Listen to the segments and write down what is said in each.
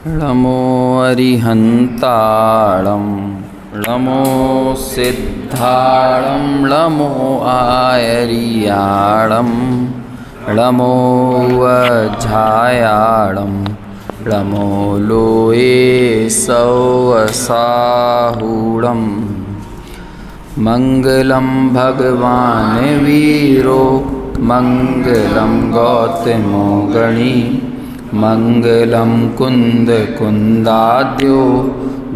नमो अरिहन्ताणं नमो सिद्धाणं नमो आयर्याणं नमो वज्रायाणं नमो लोये सौवसाहूणं मङ्गलं भगवान् वीरो मङ्गलं गौतमो गणी मङ्गलं कुन्दकुन्दाद्यो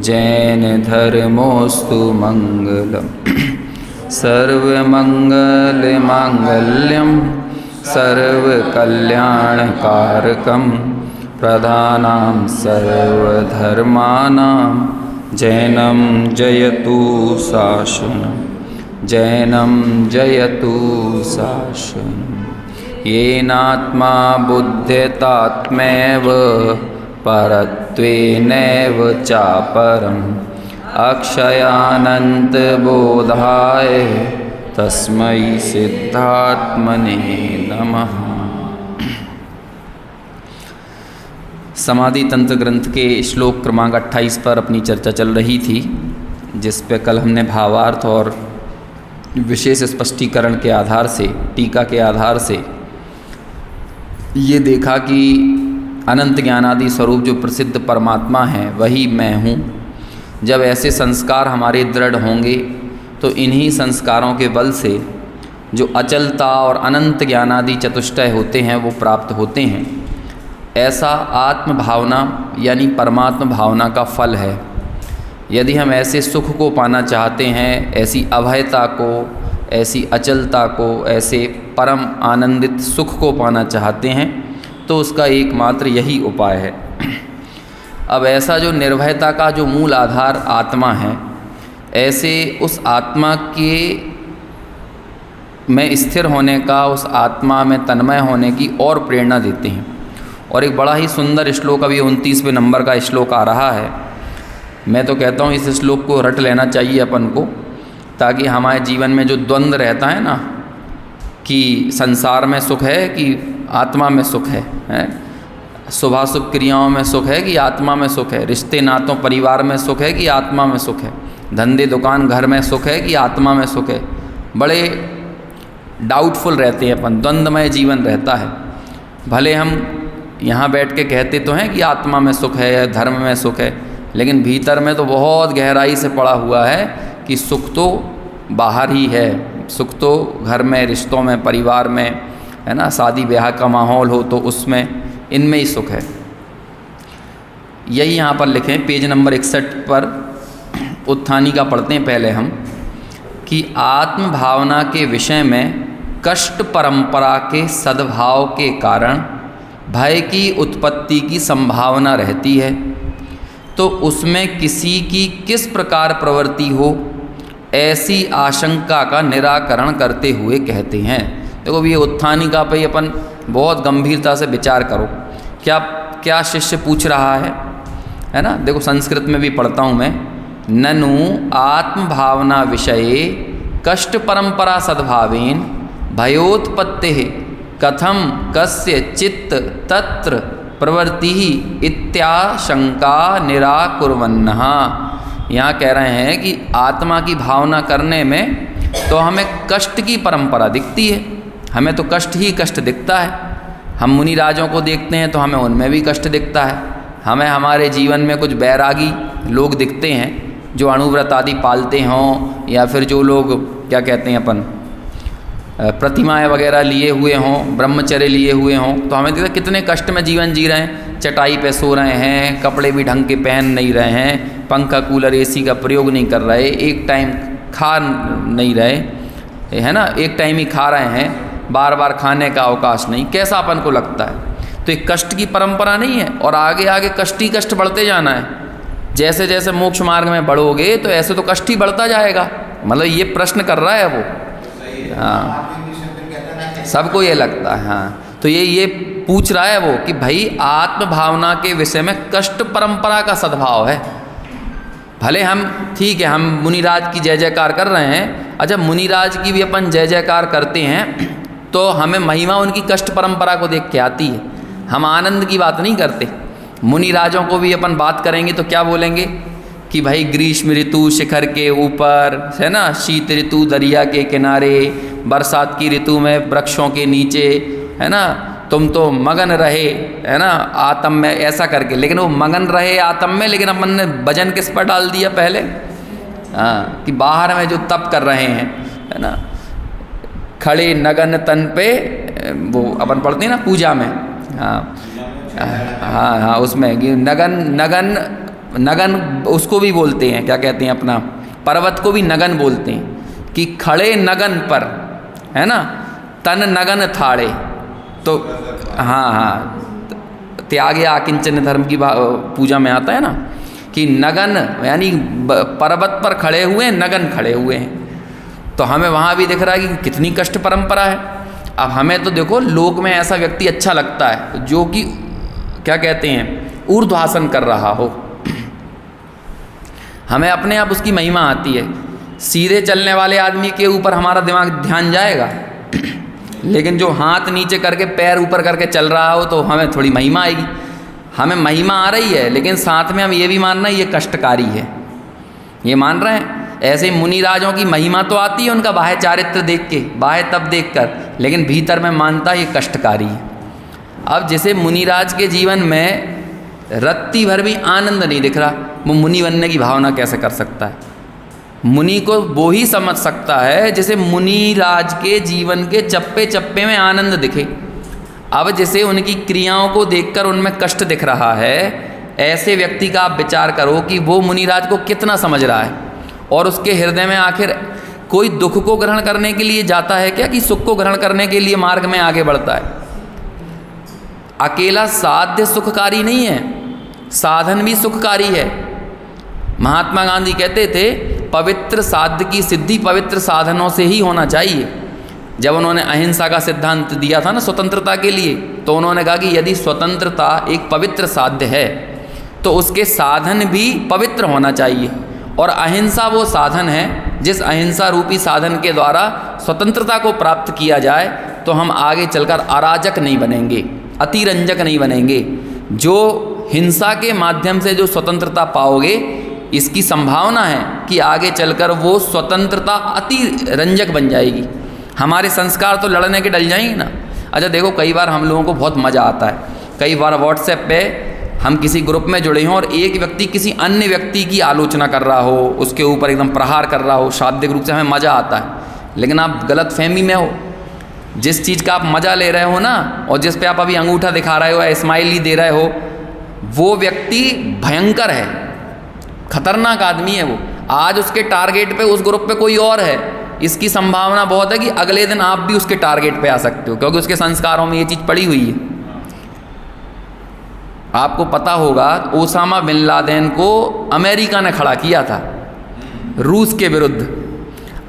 जैनधर्मोऽस्तु मङ्गलम् सर्वमङ्गलमाङ्गल्यं सर्वकल्याणकारकं प्रधानं सर्वधर्माणां जैनं जयतु शासनं जैनं जयतु शासनम् येनात्मा बुध्यतात्मैव परत्वेनैव चापरम् अक्षयानन्तबोधाय तस्मै सिद्धात्मने नमः। समाधि तंत्र ग्रंथ के श्लोक क्रमांक 28 पर अपनी चर्चा चल रही थी, जिस पे कल हमने भावार्थ और विशेष स्पष्टीकरण के आधार से, टीका के आधार से ये देखा कि अनंत ज्ञानादि स्वरूप जो प्रसिद्ध परमात्मा है वही मैं हूँ। जब ऐसे संस्कार हमारे दृढ़ होंगे तो इन्हीं संस्कारों के बल से जो अचलता और अनंत ज्ञानादि चतुष्टय होते हैं वो प्राप्त होते हैं। ऐसा आत्म भावना यानी परमात्म भावना का फल है। यदि हम ऐसे सुख को पाना चाहते हैं, ऐसी अभयता को, ऐसी अचलता को, ऐसे परम आनंदित सुख को पाना चाहते हैं तो उसका एकमात्र यही उपाय है। अब ऐसा जो निर्भयता का जो मूल आधार आत्मा है, ऐसे उस आत्मा के में स्थिर होने का, उस आत्मा में तन्मय होने की और प्रेरणा देते हैं। और एक बड़ा ही सुंदर श्लोक अभी 29वें नंबर का श्लोक आ रहा है। मैं तो कहता हूँ इस श्लोक को रट लेना चाहिए अपन को, ताकि हमारे जीवन में जो द्वंद्व रहता है ना कि संसार में सुख है कि आत्मा में सुख है, शुभाशुभ क्रियाओं में सुख है कि आत्मा में सुख है, रिश्ते नातों परिवार में सुख है कि आत्मा में सुख है, धंधे दुकान घर में सुख है कि आत्मा में सुख है, बड़े डाउटफुल रहते हैं अपन, द्वंद्वमय जीवन रहता है। भले हम यहाँ बैठ के कहते तो हैं कि आत्मा में सुख है, धर्म में सुख है, लेकिन भीतर में तो बहुत गहराई से पड़ा हुआ है कि सुख तो बाहर ही है। सुख तो घर में, रिश्तों में, परिवार में, है ना, शादी ब्याह का माहौल हो तो उसमें, इनमें ही सुख है। यही यहाँ पर लिखें पेज नंबर 61 पर उत्थानी का पढ़ते हैं पहले हम कि आत्म भावना के विषय में कष्ट परंपरा के सद्भाव के कारण भय की उत्पत्ति की संभावना रहती है, तो उसमें किसी की किस प्रकार प्रवृत्ति हो ऐसी आशंका का निराकरण करते हुए कहते हैं। देखो ये उत्थानी का पे अपन बहुत गंभीरता से विचार करो। क्या क्या शिष्य पूछ रहा है ना। देखो संस्कृत में भी पढ़ता हूँ मैं, ननु आत्म भावना विषये कष्ट परंपरा सद्भावेन भयोत्पत्ति कथम कस्य चित्त तत्र प्रवृत्ति इत्याशंका निराकुर्वन्नः। यहाँ कह रहे हैं कि आत्मा की भावना करने में तो हमें कष्ट की परंपरा दिखती है, हमें तो कष्ट ही कष्ट दिखता है। हम मुनि राजों को देखते हैं तो हमें उनमें भी कष्ट दिखता है। हमें हमारे जीवन में कुछ बैरागी लोग दिखते हैं जो अणुव्रत आदि पालते हों, या फिर जो लोग क्या कहते हैं अपन प्रतिमाएं वगैरह लिए हुए हों, ब्रह्मचर्य लिए हुए हों, तो हमें देखते कितने कष्ट में जीवन जी रहे हैं। चटाई पे सो रहे हैं, कपड़े भी ढंग के पहन नहीं रहे हैं, पंखा कूलर एसी का प्रयोग नहीं कर रहे, एक टाइम खा नहीं रहे, है ना, एक टाइम ही खा रहे हैं, बार बार खाने का अवकाश नहीं। कैसा अपन को लगता है? तो एक कष्ट की परंपरा नहीं है, और आगे आगे कष्ट ही कष्ट बढ़ते जाना है। जैसे जैसे मोक्ष मार्ग में बढ़ोगे तो ऐसे तो कष्ट ही बढ़ता जाएगा। मतलब ये प्रश्न कर रहा है वो। हाँ, सबको ये लगता है। हाँ, तो ये पूछ रहा है वो कि भाई आत्म भावना के विषय में कष्ट परंपरा का सद्भाव है। भले हम ठीक है, हम मुनिराज की जय जयकार कर रहे हैं, अच्छा मुनिराज की भी अपन जय जयकार करते हैं तो हमें महिमा उनकी कष्ट परंपरा को देख के आती है। हम आनंद की बात नहीं करते। मुनि राजों को भी अपन बात करेंगे तो क्या बोलेंगे कि भाई ग्रीष्म ऋतु शिखर के ऊपर है ना, शीत ऋतु दरिया के किनारे, बरसात की ऋतु में वृक्षों के नीचे, है ना, तुम तो मगन रहे, है ना, आत्म में, ऐसा करके। लेकिन वो मगन रहे आत्म में, लेकिन अपन ने वजन किस पर डाल दिया पहले? हाँ, कि बाहर में जो तप कर रहे हैं, है ना, खड़े नगन तन पे, वो अपन पढ़ते हैं ना पूजा में। हाँ हाँ हाँ, उसमें कि नगन नगन नगन उसको भी बोलते हैं, क्या कहते हैं, अपना पर्वत को भी नगन बोलते हैं, कि खड़े नगन पर, है ना, तन नगन थाड़े। तो हाँ हाँ, त्यागे आकिंचन धर्म की पूजा में आता है ना कि नगन यानी पर्वत पर खड़े हुए हैं, नगन खड़े हुए हैं। तो हमें वहाँ भी दिख रहा है कि कितनी कष्ट परंपरा है। अब हमें तो देखो लोक में ऐसा व्यक्ति अच्छा लगता है जो कि क्या कहते हैं, ऊर्ध्वासन कर रहा हो, हमें अपने आप उसकी महिमा आती है। सीधे चलने वाले आदमी के ऊपर हमारा दिमाग ध्यान जाएगा, लेकिन जो हाथ नीचे करके पैर ऊपर करके चल रहा हो तो हमें थोड़ी महिमा आएगी। हमें महिमा आ रही है, लेकिन साथ में हम ये भी मान रहे हैं ये कष्टकारी है, ये मान रहे हैं। ऐसे मुनि राजों की महिमा तो आती है उनका बाह्य चारित्र देख के, बाह्य तप देख कर, लेकिन भीतर में मानता है ये कष्टकारी है। अब जैसे मुनिराज के जीवन में रत्ती भर भी आनंद नहीं दिख रहा, वो मुनि बनने की भावना कैसे कर सकता है? मुनि को वो ही समझ सकता है जैसे मुनिराज के जीवन के चप्पे चप्पे में आनंद दिखे। अब जैसे उनकी क्रियाओं को देखकर उनमें कष्ट दिख रहा है, ऐसे व्यक्ति का आप विचार करो कि वो मुनिराज को कितना समझ रहा है, और उसके हृदय में आखिर कोई दुख को ग्रहण करने के लिए जाता है क्या, कि सुख को ग्रहण करने के लिए मार्ग में आगे बढ़ता है? अकेला साध्य सुखकारी नहीं है, साधन भी सुखकारी है। महात्मा गांधी कहते थे पवित्र साध्य की सिद्धि पवित्र साधनों से ही होना चाहिए। जब उन्होंने अहिंसा का सिद्धांत दिया था ना स्वतंत्रता के लिए, तो उन्होंने कहा कि यदि स्वतंत्रता एक पवित्र साध्य है तो उसके साधन भी पवित्र होना चाहिए, और अहिंसा वो साधन है जिस अहिंसा रूपी साधन के द्वारा स्वतंत्रता को प्राप्त किया जाए तो हम आगे चलकर अराजक नहीं बनेंगे, अतिरंजक नहीं बनेंगे। जो हिंसा के माध्यम से जो स्वतंत्रता पाओगे, इसकी संभावना है कि आगे चलकर वो स्वतंत्रता अतिरंजक बन जाएगी। हमारे संस्कार तो लड़ने के डल जाएंगे ना। अच्छा देखो, कई बार हम लोगों को बहुत मज़ा आता है, कई बार व्हाट्सएप पे हम किसी ग्रुप में जुड़े हों और एक व्यक्ति किसी अन्य व्यक्ति की आलोचना कर रहा हो, उसके ऊपर एकदम प्रहार कर रहा हो शाब्दिक रूप से, हमें मज़ा आता है। लेकिन आप गलत फहमी में हो, जिस चीज़ का आप मज़ा ले रहे हो ना, और जिस पे आप अभी अंगूठा दिखा रहे हो या स्माइली दे रहे हो, वो व्यक्ति भयंकर है, खतरनाक आदमी है वो। आज उसके टारगेट पे उस ग्रुप पे कोई और है, इसकी संभावना बहुत है कि अगले दिन आप भी उसके टारगेट पे आ सकते हो, क्योंकि उसके संस्कारों में ये चीज़ पड़ी हुई है। आपको पता होगा ओसामा बिन लादेन को अमेरिका ने खड़ा किया था रूस के विरुद्ध।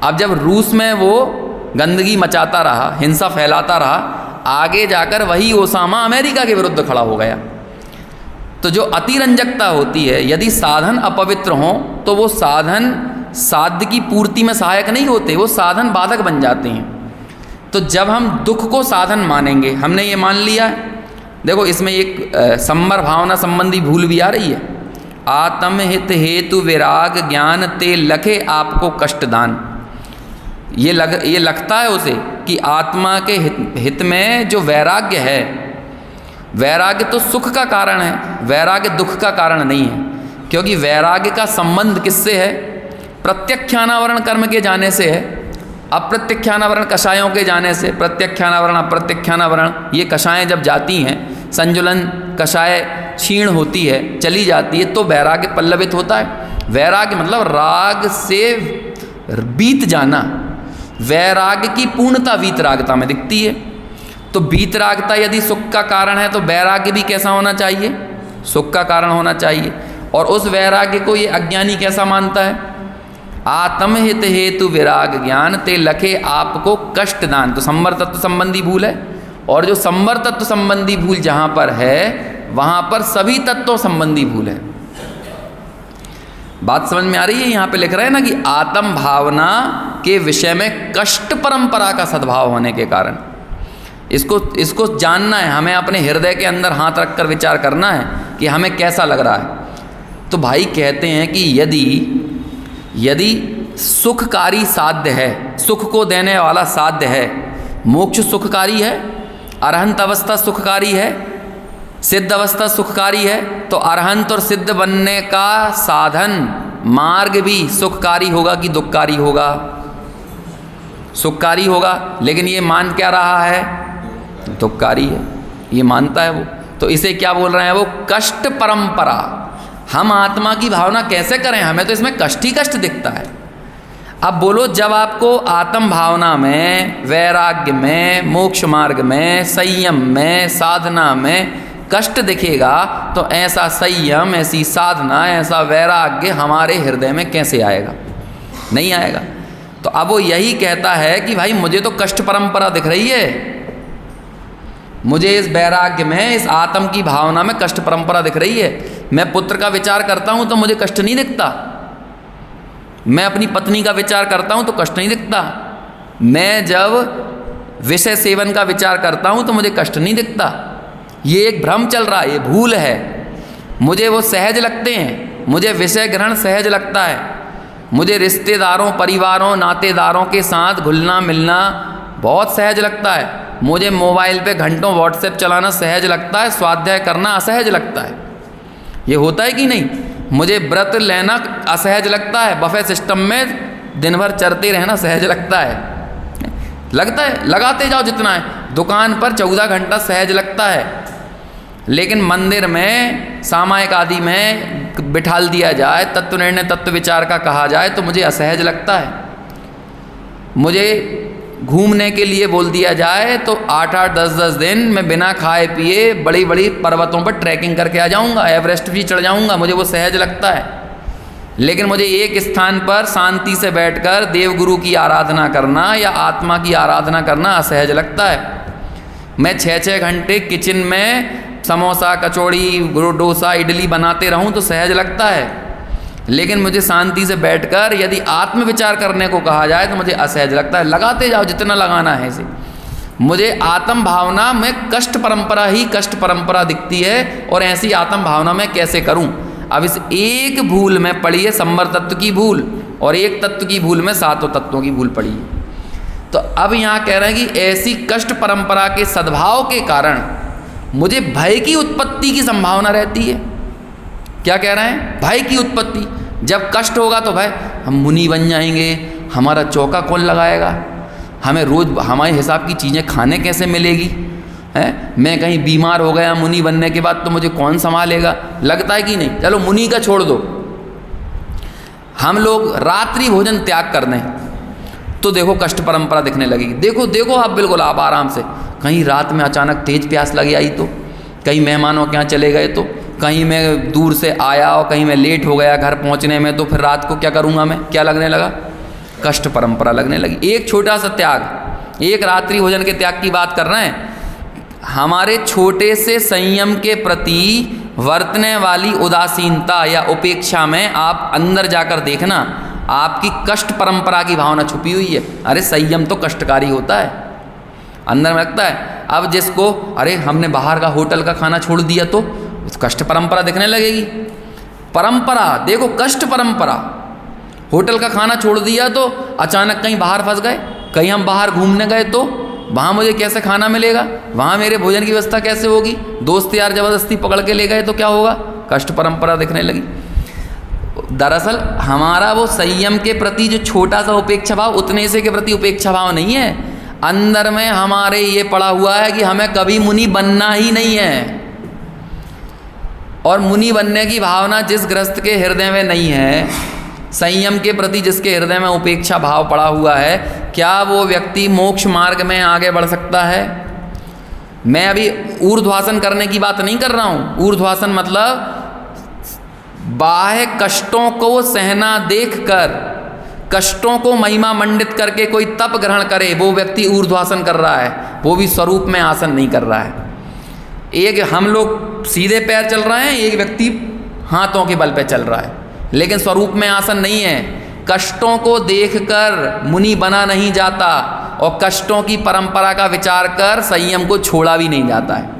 अब जब रूस में वो गंदगी मचाता रहा, हिंसा फैलाता रहा, आगे जाकर वही ओसामा अमेरिका के विरुद्ध खड़ा हो गया। तो जो अतिरंजकता होती है, यदि साधन अपवित्र हों तो वो साधन साध्य की पूर्ति में सहायक नहीं होते, वो साधन बाधक बन जाते हैं। तो जब हम दुख को साधन मानेंगे, हमने ये मान लिया है, देखो इसमें एक संबर भावना संबंधी भूल भी आ रही है। आत्महित हेतु विराग ज्ञान ते लखे आपको कष्टदान। ये लगता है उसे कि आत्मा के हित में जो वैराग्य है, वैराग्य तो सुख का कारण है, वैराग्य दुख का कारण नहीं है। क्योंकि वैराग्य का संबंध किससे है? प्रत्यक्षानावरण कर्म के जाने से है, अप्रत्यक्षानावरण कषायों के जाने से। प्रत्यक्षानावरण अप्रत्यक्षानावरण ये कषायें जब जाती हैं, संजुलन कषाय क्षीण होती है, चली जाती है, तो वैराग्य पल्लवित होता है। वैराग्य मतलब राग से बीत जाना। वैराग्य की पूर्णता वीतरागता में दिखती है। तो वीतरागता यदि सुख का कारण है तो वैराग्य भी कैसा होना चाहिए? सुख का कारण होना चाहिए। और उस वैराग्य को ये अज्ञानी कैसा मानता है? आत्महित हेतु विराग ज्ञान ते लखे आपको कष्टदान। तो संवर तत्व संबंधी भूल है, और जो संवर तत्व संबंधी भूल जहाँ पर है वहाँ पर सभी तत्वों संबंधी भूल है। बात समझ में आ रही है? यहाँ पे लिख रहे हैं ना कि आत्म भावना के विषय में कष्ट परंपरा का सद्भाव होने के कारण। इसको जानना है, हमें अपने हृदय के अंदर हाथ रख कर विचार करना है कि हमें कैसा लग रहा है। तो भाई कहते हैं कि यदि सुखकारी साध्य है, सुख को देने वाला साध्य है, मोक्ष सुखकारी है, अरहंत अवस्था सुखकारी है, सिद्ध अवस्था सुखकारी है, तो अरहंत और सिद्ध बनने का साधन मार्ग भी सुखकारी होगा कि दुखकारी होगा? सुखकारी होगा। लेकिन ये मान क्या रहा है? दुखकारी है, ये मानता है वो। तो इसे क्या बोल रहे हैं वो? कष्ट परंपरा। हम आत्मा की भावना कैसे करें? हमें तो इसमें कष्ट ही कष्ट दिखता है। अब बोलो, जब आपको आत्म भावना में, वैराग्य में, मोक्ष मार्ग में, संयम में, साधना में कष्ट दिखेगा, तो ऐसा संयम, ऐसी साधना, ऐसा वैराग्य हमारे हृदय में कैसे आएगा? नहीं आएगा। तो अब वो यही कहता है कि भाई मुझे तो कष्ट परंपरा दिख रही है, मुझे इस वैराग्य में, इस आत्म की भावना में कष्ट परंपरा दिख रही है। मैं पुत्र का विचार करता हूँ तो मुझे कष्ट नहीं दिखता, मैं अपनी पत्नी का विचार करता हूँ तो कष्ट नहीं दिखता, मैं जब विषय सेवन का विचार करता हूँ तो मुझे कष्ट नहीं दिखता। ये एक भ्रम चल रहा है, ये भूल है। मुझे वो सहज लगते हैं, मुझे विषय ग्रहण सहज लगता है, मुझे रिश्तेदारों, परिवारों, नातेदारों के साथ घुलना मिलना बहुत सहज लगता है, मुझे मोबाइल पे घंटों व्हाट्सएप चलाना सहज लगता है, स्वाध्याय करना असहज लगता है। ये होता है कि नहीं? मुझे व्रत लेना असहज लगता है, बफे सिस्टम में दिन भर चरते रहना सहज लगता है। लगाते जाओ जितना है। दुकान पर 14 घंटा सहज लगता है, लेकिन मंदिर में, सामायिक आदि में बिठाल दिया जाए, तत्व निर्णय, तत्व विचार का कहा जाए तो मुझे असहज लगता है। मुझे घूमने के लिए बोल दिया जाए तो 8-8, 10-10 दिन मैं बिना खाए पिए बड़ी बड़ी पर्वतों पर ट्रैकिंग करके आ जाऊंगा, एवरेस्ट भी चढ़ जाऊंगा, मुझे वो सहज लगता है। लेकिन मुझे एक स्थान पर शांति से बैठकर देवगुरु की आराधना करना या आत्मा की आराधना करना असहज लगता है। मैं 6-6 घंटे किचन में समोसा, कचौड़ी, डोसा, इडली बनाते रहूं तो सहज लगता है, लेकिन मुझे शांति से बैठकर यदि आत्मविचार करने को कहा जाए तो मुझे असहज लगता है। लगाते जाओ जितना लगाना है इसे। मुझे आत्म भावना में कष्ट परंपरा ही कष्ट परंपरा दिखती है, और ऐसी आत्म भावना में कैसे करूं? अब इस एक भूल में पड़ी है संवर तत्व की भूल, और एक तत्व की भूल में 7 तत्वों की भूल पड़ी है। तो अब यहाँ कह रहे हैं कि ऐसी कष्ट परंपरा के सद्भाव के कारण मुझे भय की उत्पत्ति की संभावना रहती है। क्या कह रहे हैं? भय की उत्पत्ति। जब कष्ट होगा तो भाई हम मुनि बन जाएंगे, हमारा चौका कौन लगाएगा, हमें रोज़ हमारे हिसाब की चीज़ें खाने कैसे मिलेगी, है? मैं कहीं बीमार हो गया मुनि बनने के बाद तो मुझे कौन संभालेगा? लगता है कि नहीं? चलो मुनि का छोड़ दो, हम लोग रात्रि भोजन त्याग कर दें तो देखो कष्ट परंपरा दिखने लगेगी। देखो आप बिल्कुल आप आराम से, कहीं रात में अचानक तेज प्यास लगी आई तो, कहीं मेहमानों के यहाँ चले गए तो, कहीं मैं दूर से आया और कहीं मैं लेट हो गया घर पहुँचने में, तो फिर रात को क्या करूँगा मैं? क्या लगने लगा? कष्ट परंपरा लगने लगी। एक छोटा सा त्याग, एक रात्रि भोजन के त्याग की बात कर रहे हैं। हमारे छोटे से संयम के प्रति वर्तने वाली उदासीनता या उपेक्षा में आप अंदर जाकर देखना, आपकी कष्ट परंपरा की भावना छुपी हुई है। अरे संयम तो कष्टकारी होता है, अंदर में लगता है। अब जिसको अरे हमने बाहर का होटल का खाना छोड़ दिया तो कष्ट परंपरा दिखने लगेगी। परंपरा देखो, कष्ट परंपरा। होटल का खाना छोड़ दिया तो अचानक कहीं बाहर फंस गए, कहीं हम बाहर घूमने गए तो वहाँ मुझे कैसे खाना मिलेगा, वहाँ मेरे भोजन की व्यवस्था कैसे होगी, दोस्त यार ज़बरदस्ती पकड़ के ले गए तो क्या होगा? कष्ट परंपरा दिखने लगी। दरअसल हमारा वो संयम के प्रति जो छोटा सा उपेक्षा भाव, उतने से के प्रति उपेक्षा भाव नहीं है, अंदर में हमारे ये पड़ा हुआ है कि हमें कभी मुनि बनना ही नहीं है। और मुनि बनने की भावना जिस गृहस्थ के हृदय में नहीं है, संयम के प्रति जिसके हृदय में उपेक्षा भाव पड़ा हुआ है, क्या वो व्यक्ति मोक्ष मार्ग में आगे बढ़ सकता है? मैं अभी ऊर्ध्वासन करने की बात नहीं कर रहा हूँ। ऊर्ध्वासन मतलब बाह्य कष्टों को सहना देखकर, कष्टों को महिमा मंडित करके कोई तप ग्रहण करे, वो व्यक्ति ऊर्ध्वासन कर रहा है, वो भी स्वरूप में आसन नहीं कर रहा है। एक हम लोग सीधे पैर चल रहे हैं, एक व्यक्ति हाथों के बल पे चल रहा है, लेकिन स्वरूप में आसन नहीं है। कष्टों को देखकर मुनि बना नहीं जाता, और कष्टों की परंपरा का विचार कर संयम को छोड़ा भी नहीं जाता है।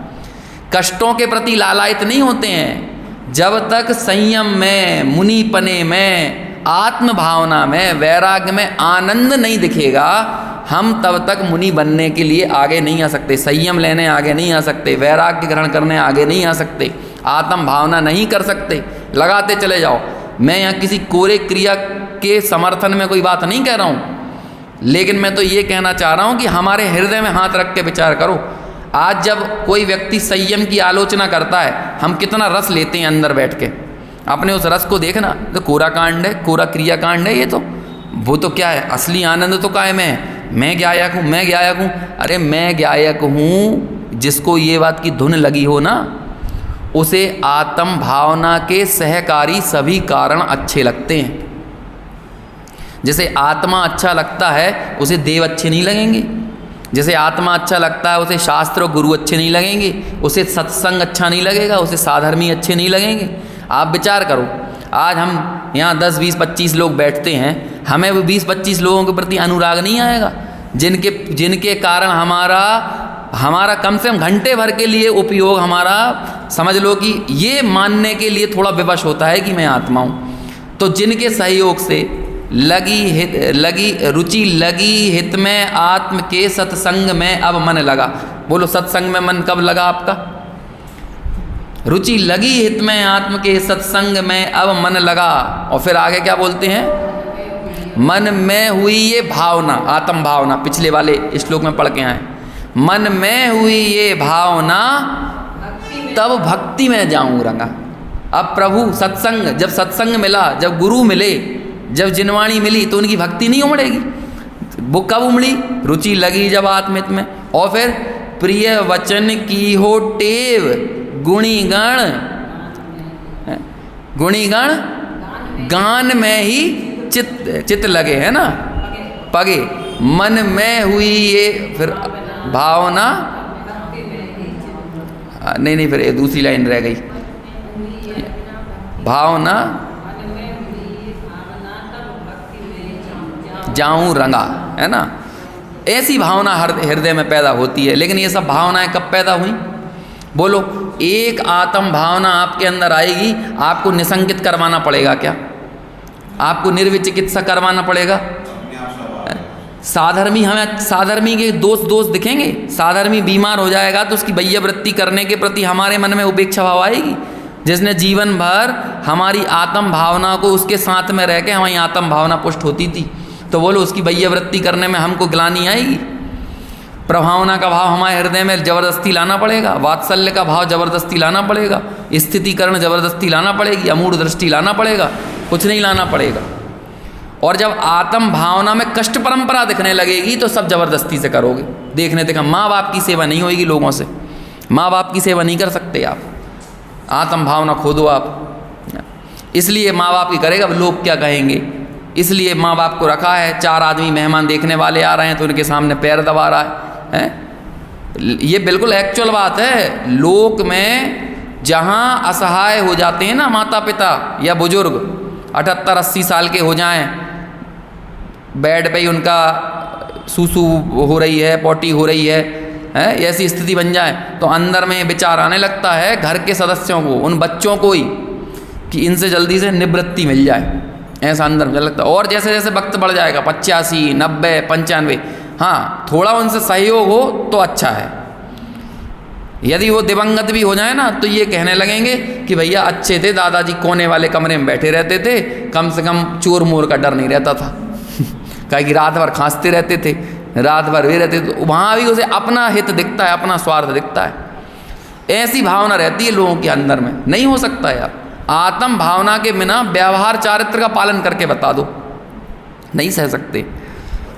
कष्टों के प्रति लालायित नहीं होते हैं। जब तक संयम में, मुनिपने में, आत्म भावना में, वैराग्य में आनंद नहीं दिखेगा, हम तब तक मुनि बनने के लिए आगे नहीं आ सकते, संयम लेने आगे नहीं आ सकते, वैराग्य ग्रहण करने आगे नहीं आ सकते, आत्म भावना नहीं कर सकते। लगाते चले जाओ। मैं यहाँ किसी कोरे क्रिया के समर्थन में कोई बात नहीं कह रहा हूँ, लेकिन मैं तो ये कहना चाह रहा हूँ कि हमारे हृदय में हाथ रख के विचार करो। आज जब कोई व्यक्ति संयम की आलोचना करता है, हम कितना रस लेते हैं अंदर बैठ के। अपने उस रस को देखना, तो कोरा कांड है, कोरा क्रिया कांड है ये तो। वो तो क्या है, असली आनंद तो कायम है। मैं गायक हूँ, मैं गायक हूँ। अरे मैं गायक हूँ, जिसको ये बात की धुन लगी हो ना, उसे आत्म भावना के सहकारी सभी कारण अच्छे लगते हैं। जैसे आत्मा अच्छा लगता है, उसे देव अच्छे नहीं लगेंगे। जैसे आत्मा अच्छा लगता है, उसे शास्त्र और गुरु अच्छे नहीं लगेंगे, उसे सत्संग अच्छा नहीं लगेगा, उसे साधर्मी अच्छे नहीं लगेंगे। आप विचार करो, आज हम यहाँ 10, 20, 25 लोग बैठते हैं, हमें वो 20-25 लोगों के प्रति अनुराग नहीं आएगा, जिनके कारण हमारा कम से कम घंटे भर के लिए उपयोग, हमारा समझ लो कि ये मानने के लिए थोड़ा विवश होता है कि मैं आत्मा हूँ। तो जिनके सहयोग से रुचि लगी हित में आत्म के सत्संग में अब मन लगा। बोलो, सत्संग में मन कब लगा आपका? रुचि लगी हित में आत्म के सत्संग में अब मन लगा। और फिर आगे क्या बोलते हैं? मन में हुई ये भावना, आत्म भावना, पिछले वाले श्लोक में पढ़ के आए। मन में हुई ये भावना तब भक्ति में जाऊं रंगा। अब प्रभु सत्संग, जब सत्संग मिला, जब गुरु मिले, जब जिनवाणी मिली, तो उनकी भक्ति नहीं उमड़ेगी? वो कब उमड़ी? रुचि लगी जब आत्मित में। और फिर प्रिय वचन की हो टेव, गुणीगण गान में ही चित्त लगे, है ना, पगे। मन में हुई ये फिर भावना, नहीं, फिर ये दूसरी लाइन रह गई। भावना जाऊं रंगा, है ना। ऐसी भावना हर हृदय में पैदा होती है। लेकिन ये सब भावनाएं कब पैदा हुई? बोलो, एक आत्म भावना आपके अंदर आएगी, आपको निसंकित करवाना पड़ेगा क्या? आपको निर्विचिकित्सा करवाना पड़ेगा? साधर्मी, हमें साधर्मी के दोष दिखेंगे। साधर्मी बीमार हो जाएगा तो उसकी वैयवृत्ति करने के प्रति हमारे मन में उपेक्षा भाव आएगी। जिसने जीवन भर हमारी आत्म भावना को, उसके साथ में रह के हमारी आत्म भावना पुष्ट होती थी, तो बोलो उसकी वैयवृत्ति करने में हमको ग्लानि आएगी। प्रभावना का भाव हमारे हृदय में जबरदस्ती लाना पड़ेगा, वात्सल्य का भाव जबरदस्ती लाना पड़ेगा, स्थितिकरण जबरदस्ती लाना पड़ेगी, अमूढ़ दृष्टि लाना पड़ेगा, कुछ नहीं लाना पड़ेगा। और जब आत्म भावना में कष्ट परंपरा दिखने लगेगी तो सब जबरदस्ती से करोगे। देखने देखा माँ बाप की सेवा नहीं होगी लोगों से, माँ बाप की सेवा नहीं कर सकते आप, आत्म भावना खो दो आप। इसलिए माँ बाप की करेगा, लोग क्या कहेंगे, इसलिए माँ बाप को रखा है। 4 आदमी मेहमान देखने वाले आ रहे हैं तो उनके सामने पैर दबा रहा है। ये बिल्कुल एक्चुअल बात है। लोक में जहाँ असहाय हो जाते हैं ना माता पिता या बुजुर्ग, 78-80 साल के हो जाएं, बेड पे ही उनका सूसू हो रही है, पोटी हो रही है, ऐसी स्थिति बन जाए तो अंदर में विचार आने लगता है घर के सदस्यों को, उन बच्चों को ही, कि इनसे जल्दी से निवृत्ति मिल जाए, ऐसा अंदर मुझे लगता है। और जैसे जैसे वक्त बढ़ जाएगा, 85, 90, 95, हाँ थोड़ा उनसे सहयोग हो तो अच्छा है। यदि वो दिवंगत भी हो जाए ना तो ये कहने लगेंगे कि भैया अच्छे थे दादाजी, कोने वाले कमरे में बैठे रहते थे, कम से कम चोर मोर का डर नहीं रहता था। कहे कि रात भर खांसते रहते थे, रात भर वे रहते, तो वहाँ भी उसे अपना हित दिखता है, अपना स्वार्थ दिखता है। ऐसी भावना रहती है लोगों के अंदर में, नहीं हो सकता यार। आत्म भावना के बिना व्यवहार चारित्र का पालन करके बता दो, नहीं सह सकते।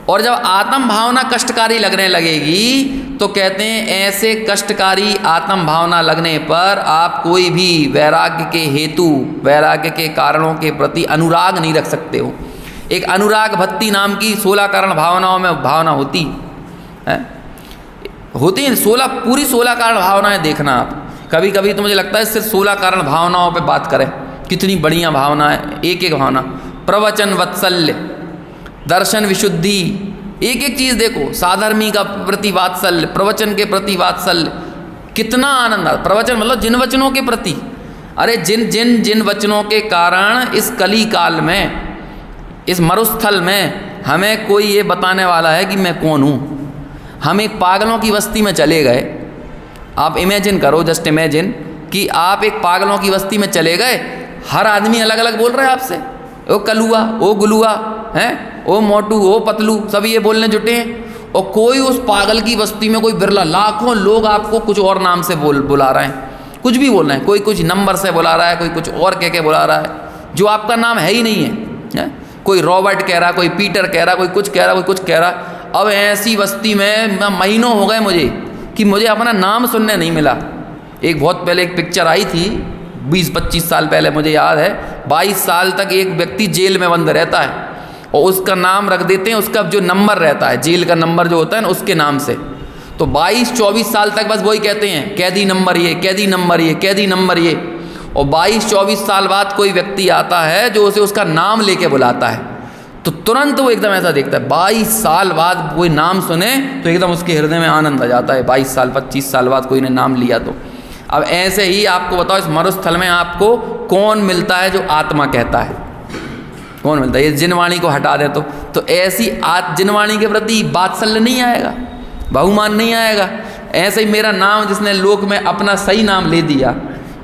और जब आत्म भावना कष्टकारी लगने लगेगी तो कहते हैं ऐसे कष्टकारी आत्म भावना लगने पर आप कोई भी वैराग्य के हेतु, वैराग्य के कारणों के प्रति अनुराग नहीं रख सकते हो। एक अनुराग भक्ति नाम की 16 कारण भावनाओं में भावना होती है, होती है 16, पूरी 16 कारण भावनाएं देखना आप। कभी कभी तो मुझे लगता है सिर्फ 16 कारण भावनाओं पे बात करें, कितनी बढ़िया भावना है। एक एक भावना, प्रवचन वत्सल्य, दर्शन विशुद्धि, एक एक चीज़ देखो, साधर्मी का प्रति वात्सल्य, प्रवचन के प्रति वात्सल्य, कितना आनंद आता। प्रवचन मतलब जिन वचनों के प्रति, अरे जिन जिन जिन वचनों के कारण इस कली काल में, इस मरुस्थल में हमें कोई ये बताने वाला है कि मैं कौन हूँ। हम एक पागलों की बस्ती में चले गए। आप इमेजिन करो, जस्ट इमेजिन कि आप एक पागलों की बस्ती में चले गए, हर आदमी अलग अलग बोल रहा है आपसे, ओ कलुआ, ओ गुलुआ, हैं, ओ मोटू, ओ पतलू, सब ये बोलने जुटे हैं। और कोई उस पागल की बस्ती में कोई बिरला, लाखों लोग आपको कुछ और नाम से बुला रहे हैं, कुछ भी बोल रहे हैं। कोई कुछ नंबर से बुला रहा है, कोई कुछ और कह के बुला रहा है जो आपका नाम है ही नहीं है। कोई रॉबर्ट कह रहा, कोई पीटर कह रहा, कोई कुछ कह रहा, कोई कुछ कह रहा। अब ऐसी बस्ती में महीनों हो गए मुझे कि मुझे अपना नाम सुनने नहीं मिला। एक बहुत पहले एक पिक्चर आई थी, 20-25 साल पहले, मुझे याद है, 22 साल तक एक व्यक्ति जेल में बंद रहता है और उसका नाम रख देते हैं, उसका जो नंबर रहता है, जेल का नंबर जो होता है ना, उसके नाम से। तो 22-24 साल तक बस वही कहते हैं, कैदी नंबर ये, कैदी नंबर ये, कैदी नंबर ये। और 22-24 साल बाद कोई व्यक्ति आता है जो उसे उसका नाम लेके बुलाता है, तो तुरंत वो एकदम ऐसा देखता है। 22 साल बाद कोई नाम सुने तो एकदम उसके हृदय में आनंद आ जाता है। 22 साल 25 साल बाद कोई ने नाम लिया तो। अब ऐसे ही आपको बताओ, इस मरुस्थल में आपको कौन मिलता है जो आत्मा कहता है? कौन मिलता है? ये जिनवाणी को हटा दे तो ऐसी जिनवाणी के प्रति वात्सल्य नहीं आएगा, बहुमान नहीं आएगा। ऐसे ही मेरा नाम जिसने लोक में अपना सही नाम ले दिया,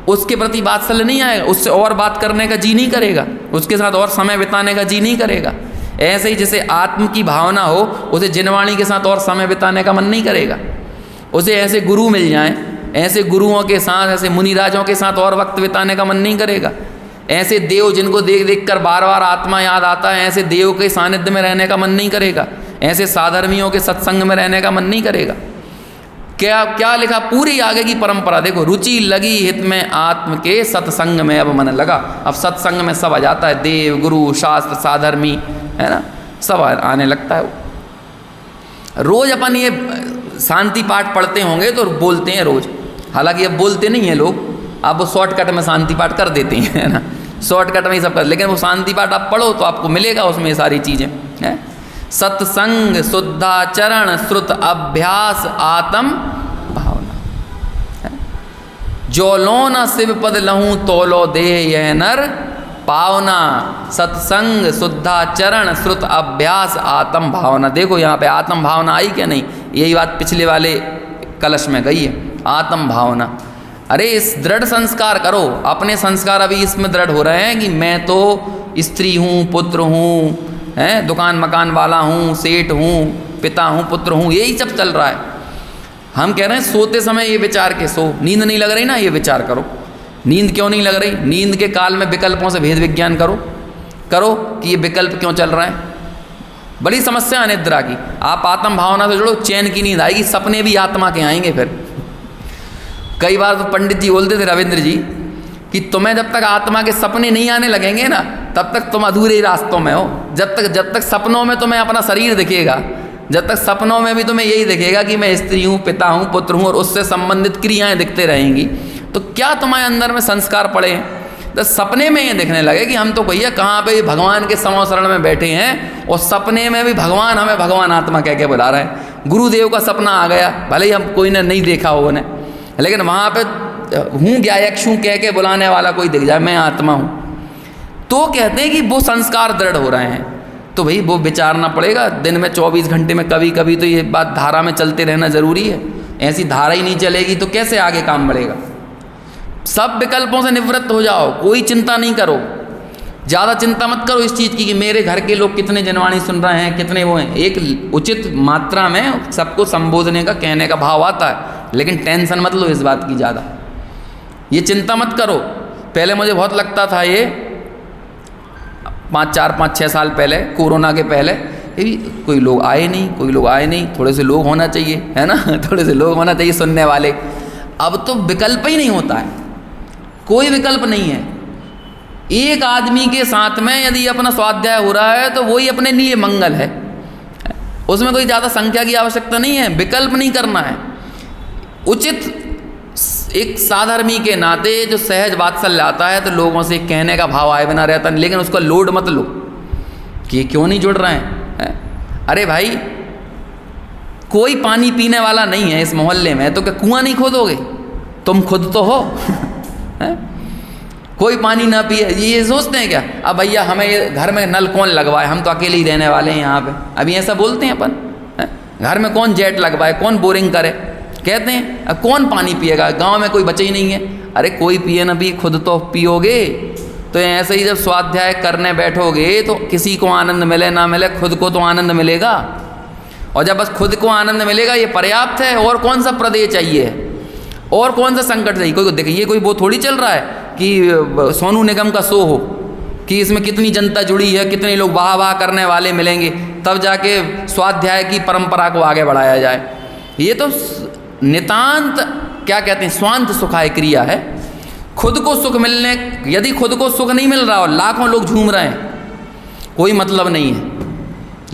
उसके प्रति वात्सल्य नहीं आएगा, उससे और बात करने का जी नहीं करेगा, उसके साथ और समय बिताने का जी नहीं करेगा। ऐसे ही जैसे आत्म की भावना हो, उसे जिनवाणी के साथ और समय बिताने का मन नहीं करेगा। उसे ऐसे गुरु मिल जाएं, ऐसे गुरुओं के साथ, ऐसे मुनिराजों के साथ और वक्त बिताने का मन नहीं करेगा। ऐसे देव जिनको देख देख कर बार बार आत्मा याद आता है, ऐसे देव के सानिध्य में रहने का मन नहीं करेगा। ऐसे साधर्मियों के सत्संग में रहने का मन नहीं करेगा। क्या क्या लिखा पूरी आगे की परंपरा देखो, रुचि लगी हित में आत्म के सत्संग में अब मन लगा। अब सत्संग में सब आ जाता है, देव, गुरु, शास्त्र, साधर्मी, है ना, सब आने लगता है। रोज अपन ये शांति पाठ पढ़ते होंगे तो बोलते हैं रोज, हालांकि अब बोलते नहीं हैं लोग, अब वो शॉर्टकट में शांति पाठ कर देते हैं, है ना, शॉर्टकट में ही सब कर। लेकिन वो शांति पाठ आप पढ़ो तो आपको मिलेगा उसमें ये सारी चीज़ें, हैं। सत्संग शुद्धाचरण श्रुत अभ्यास आत्म भावना। जो लो न शिव पद लहूँ तोलो दे यह नर पावना। सत्संग शुद्धाचरण श्रुत अभ्यास आत्म भावना। देखो यहाँ पे आत्म भावना आई क्या नहीं, यही बात पिछले वाले कलश में गई है, आत्म भावना। अरे इस दृढ़ संस्कार करो, अपने संस्कार अभी इसमें दृढ़ हो रहे हैं कि मैं तो स्त्री हूँ, पुत्र हूँ, हैं, दुकान मकान वाला हूँ, सेठ हूँ, पिता हूँ, पुत्र हूँ, यही सब चल रहा है। हम कह रहे हैं सोते समय ये विचार के सो, नींद नहीं लग रही ना, ये विचार करो। नींद क्यों नहीं लग रही? नींद के काल में विकल्पों से भेद विज्ञान करो कि ये विकल्प क्यों चल रहे हैं। बड़ी समस्या है निद्रा की। आप आत्म भावना से जुड़ो, चैन की नींद आएगी, सपने भी आत्मा के आएंगे। फिर कई बार तो पंडित जी बोलते थे, रविंद्र जी, कि तुम्हें जब तक आत्मा के सपने नहीं आने लगेंगे ना, तब तक तुम अधूरे रास्तों में हो। जब तक सपनों में तुम्हें अपना शरीर दिखेगा, जब तक सपनों में भी तुम्हें यही दिखेगा कि मैं स्त्री हूँ, पिता हूँ, पुत्र हूँ, और उससे संबंधित क्रियाएं दिखते रहेंगी, तो क्या तुम्हारे अंदर में संस्कार पड़े हैं? तो सपने में ये दिखने लगे कि हम तो भैया कहाँ पे भगवान के समोसरण में बैठे हैं, और सपने में भी भगवान हमें भगवान आत्मा कह के बुला रहे हैं। गुरुदेव का सपना आ गया, भले ही हम कोई ने नहीं देखा हो उन्हें, लेकिन वहाँ पे हूँ ज्ञायक्षु कह के बुलाने वाला कोई दिख जाए, मैं आत्मा हूँ, तो कहते हैं कि वो संस्कार दृढ़ हो रहे हैं। तो भाई वो विचारना पड़ेगा दिन में 24 घंटे में कभी कभी, तो ये बात धारा में चलते रहना जरूरी है। ऐसी धारा ही नहीं चलेगी तो कैसे आगे काम बढ़ेगा। सब विकल्पों से निवृत्त हो जाओ, कोई चिंता नहीं करो, ज़्यादा चिंता मत करो इस चीज़ की कि मेरे घर के लोग कितने जनवाणी सुन रहे हैं, कितने वो हैं। एक उचित मात्रा में सबको संबोधने का, कहने का भाव आता है, लेकिन टेंशन मत लो इस बात की ज़्यादा, ये चिंता मत करो। पहले मुझे बहुत लगता था, ये 5-6 साल पहले, कोरोना के पहले, ये भी कोई लोग आए नहीं, थोड़े से लोग होना चाहिए, है ना, थोड़े से लोग होना चाहिए सुनने वाले। अब तो विकल्प ही नहीं होता है, कोई विकल्प नहीं है। एक आदमी के साथ में यदि अपना स्वाध्याय हो रहा है तो वही अपने लिए मंगल है, उसमें कोई ज़्यादा संख्या की आवश्यकता नहीं है, विकल्प नहीं करना है। उचित एक साधर्मी के नाते जो सहज वात्सल्य आता है तो लोगों से कहने का भाव आए बिना रहता है, लेकिन उसका लोड मत लो कि ये क्यों नहीं जुड़ रहे हैं। अरे भाई कोई पानी पीने वाला नहीं है इस मोहल्ले में, तो क्या कुआं नहीं खोदोगे? तुम खुद तो हो हैं? कोई पानी ना पिए, ये सोचते हैं क्या? अब भैया हमें घर में नल कौन लगवाए, हम तो अकेले ही रहने वाले हैं यहाँ पे, अभी ऐसा बोलते हैं अपन हैं? घर में कौन जेट लगवाए, कौन बोरिंग करे, कहते हैं। अब कौन पानी पिएगा, गांव में कोई बचे ही नहीं है। अरे कोई पिए ना पिए, खुद तो पियोगे। तो ऐसे ही जब स्वाध्याय करने बैठोगे तो किसी को आनंद मिले ना मिले, खुद को तो आनंद मिलेगा। और जब बस खुद को आनंद मिलेगा ये पर्याप्त है। और कौन सा प्रदेय चाहिए, और कौन सा संकट चाहिए? कोई देखिए, ये कोई वो थोड़ी चल रहा है कि सोनू निगम का शो हो कि इसमें कितनी जनता जुड़ी है, कितने लोग वाह वाह करने वाले मिलेंगे, तब जाके स्वाध्याय की परंपरा को आगे बढ़ाया जाए। ये तो नितांत क्या कहते हैं, स्वांत सुखाय क्रिया है। खुद को सुख मिलने, यदि खुद को सुख नहीं मिल रहा और लाखों लोग झूम रहे हैं, कोई मतलब नहीं है।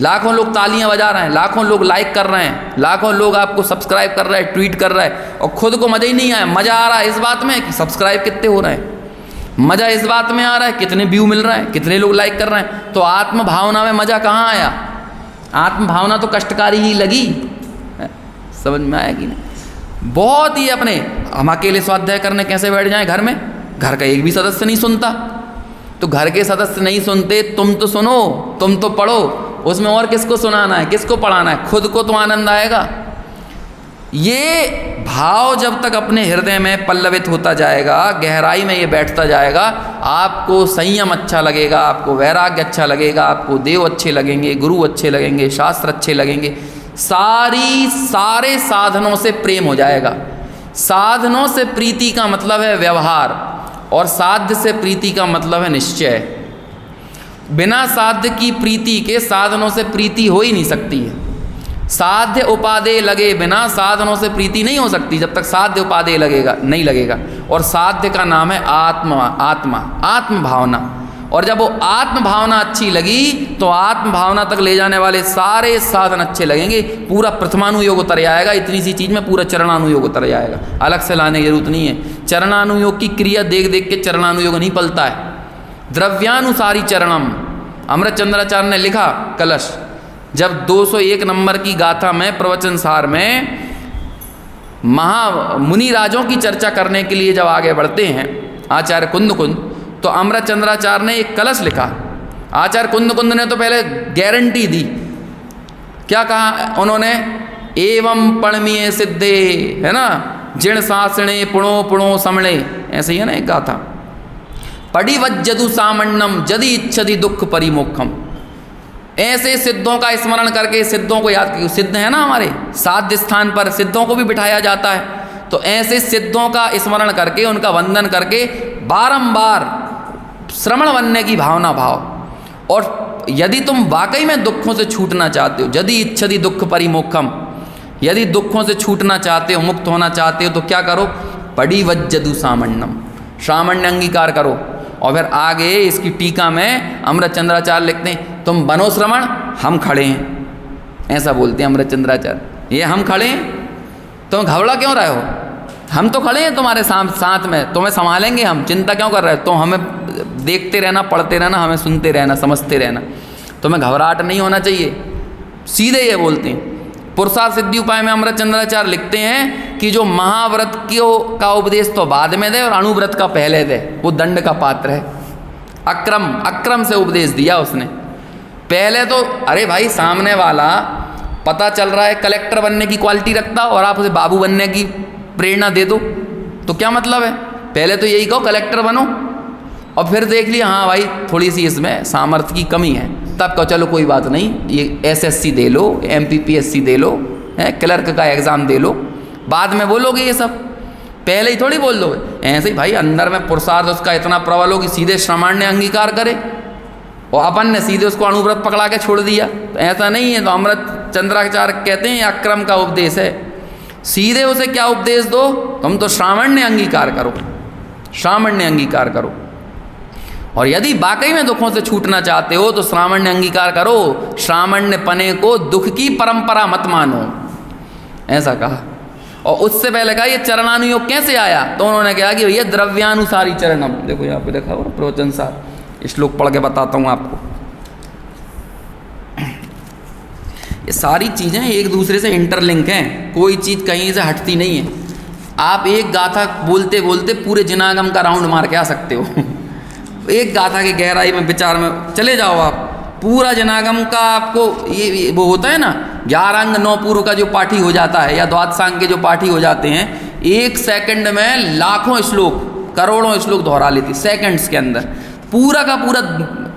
लाखों लोग तालियां बजा रहे हैं, लाखों लोग लाइक कर रहे हैं, लाखों लोग आपको सब्सक्राइब कर रहे हैं, ट्वीट कर रहे हैं, और खुद को मज़ा ही नहीं आया। मज़ा आ रहा है इस बात में कि सब्सक्राइब कितने हो रहे हैं, मज़ा इस बात में आ रहा है कितने व्यू मिल रहे हैं, कितने लोग लाइक कर रहे हैं। तो आत्म भावना में मज़ा कहाँ आया? आत्म भावना तो कष्टकारी ही लगी। समझ में आया कि नहीं? बहुत ही अपने, हम अकेले स्वाध्याय करने कैसे बैठ जाएं घर में, घर का एक भी सदस्य नहीं सुनता। तो घर के सदस्य नहीं सुनते, तुम तो सुनो, तुम तो पढ़ो, उसमें और किसको सुनाना है, किसको पढ़ाना है? खुद को तो आनंद आएगा। ये भाव जब तक अपने हृदय में पल्लवित होता जाएगा, गहराई में ये बैठता जाएगा, आपको संयम अच्छा लगेगा, आपको वैराग्य अच्छा लगेगा, आपको देव अच्छे लगेंगे, गुरु अच्छे लगेंगे, शास्त्र अच्छे लगेंगे, सारे साधनों से प्रेम हो जाएगा। साधनों से प्रीति का मतलब है व्यवहार, और साध्य से प्रीति का मतलब है निश्चय। बिना साध्य की प्रीति के साधनों से प्रीति हो ही नहीं सकती है। साध्य उपादेय लगे बिना साधनों से प्रीति नहीं हो सकती, जब तक साध्य उपादेय लगेगा नहीं लगेगा। और साध्य का नाम है आत्म भावना। और जब वो आत्म भावना अच्छी लगी तो आत्म भावना तक ले जाने वाले सारे साधन अच्छे लगेंगे। पूरा प्रथमानुयोग उतर जाएगा, इतनी सी चीज़ में पूरा चरणानुयोग उतर जाएगा, अलग से लाने की जरूरत नहीं है। चरणानुयोग की क्रिया देख देख के चरणानुयोग नहीं पलता है। द्रव्यानुसारी चरणम, अमृत चंद्राचार्य ने लिखा कलश, जब 201 नंबर की गाथा में प्रवचन सार में मुनि राजों की चर्चा करने के लिए जब आगे बढ़ते हैं आचार्य कुंद, तो अमृत चंद्राचार्य ने एक कलश लिखा। आचार्य कुंद ने तो पहले गारंटी दी, क्या कहा उन्होंने? एवं पणमीय सिद्धे, है ना, जिण सासणे पुणो पुणो समणे, ऐसे ही है ना एक गाथा। पढ़ी वज्जदु सामण्यम जदि इच्छति दुख परिमोक्षम। ऐसे सिद्धों का स्मरण करके, सिद्धों को याद कीजिए, सिद्ध है ना हमारे साध्य स्थान पर, सिद्धों को भी बिठाया जाता है। तो ऐसे सिद्धों का स्मरण करके, उनका वंदन करके बारंबार श्रवण बनने की भावना भाव। और यदि तुम वाकई में दुखों से छूटना चाहते हो, यदि इच्छति दुख परिमोक्षम, यदि दुखों से छूटना चाहते हो, मुक्त होना चाहते हो, तो क्या करो? पढ़ी वज्जदु सामण्यम, सामान्य अंगीकार करो। और फिर आगे इसकी टीका में अमृत चंद्राचार्य लिखते हैं, तुम बनो श्रवण, हम खड़े हैं। ऐसा बोलते हैं अमृत चंद्राचार्य, ये हम खड़े हैं, तुम घबरा क्यों रहे हो? हम तो खड़े हैं तुम्हारे साथ में, तुम्हें संभालेंगे हम, चिंता क्यों कर रहे हो? तो हमें देखते रहना, पढ़ते रहना, हमें सुनते रहना, समझते रहना, तुम्हें घबराहट नहीं होना चाहिए। सीधे ये बोलते हैं। पुरुषार्थ सिद्धि उपाय में अमृत चंद्राचार्य लिखते हैं कि जो महाव्रत का उपदेश तो बाद में दे और अणुव्रत का पहले दे, वो दंड का पात्र है। अक्रम से उपदेश दिया उसने। पहले तो अरे भाई, सामने वाला पता चल रहा है कलेक्टर बनने की क्वालिटी रखता और आप उसे बाबू बनने की प्रेरणा दे दो, तो क्या मतलब है? पहले तो यही कहो कलेक्टर बनो, और फिर देख लिया हाँ भाई थोड़ी सी इसमें सामर्थ्य की कमी है, तब कहो चलो कोई बात नहीं, ये SSC दे लो, MPPSC दे लो, है क्लर्क का एग्ज़ाम दे लो, बाद में बोलोगे ये सब, पहले ही थोड़ी बोल दो। ऐसे ही भाई अंदर में पुरुषार्थ उसका इतना प्रबल हो कि सीधे श्रमण अंगीकार करे, और अपन ने सीधे उसको अणुव्रत पकड़ा के छोड़ दिया, तो ऐसा नहीं है। तो अमृत चंद्राचार्य कहते हैं अक्रम का उपदेश है। सीधे उसे क्या उपदेश दो? तुम तो श्रावण्य अंगीकार करो, श्रावण्य अंगीकार करो। और यदि वाकई में दुखों से छूटना चाहते हो तो श्रावण्य अंगीकार करो, श्रावण्य पने को दुख की परंपरा मत मानो, ऐसा कहा। और उससे पहले कहा ये चरणानुयोग कैसे आया? तो उन्होंने कहा कि ये द्रव्यानुसारी चरणम, देखो यहाँ पे देखा हो प्रवचन सार, श्लोक पढ़ के बताता हूँ आपको। ये सारी चीज़ें एक दूसरे से इंटरलिंक हैं, कोई चीज़ कहीं से हटती नहीं है। आप एक गाथा बोलते बोलते पूरे जिनागम का राउंड मार के आ सकते हो। एक गाथा की गहराई में विचार में चले जाओ आप, पूरा जनागम का आपको ये वो होता है ना 11 अंग 9 पूर्व का जो पाठी हो जाता है, या द्वादशांग के जो पाठी हो जाते हैं, 1 सेकंड में लाखों श्लोक करोड़ों श्लोक दोहरा लेती, सेकंड्स के अंदर पूरा का पूरा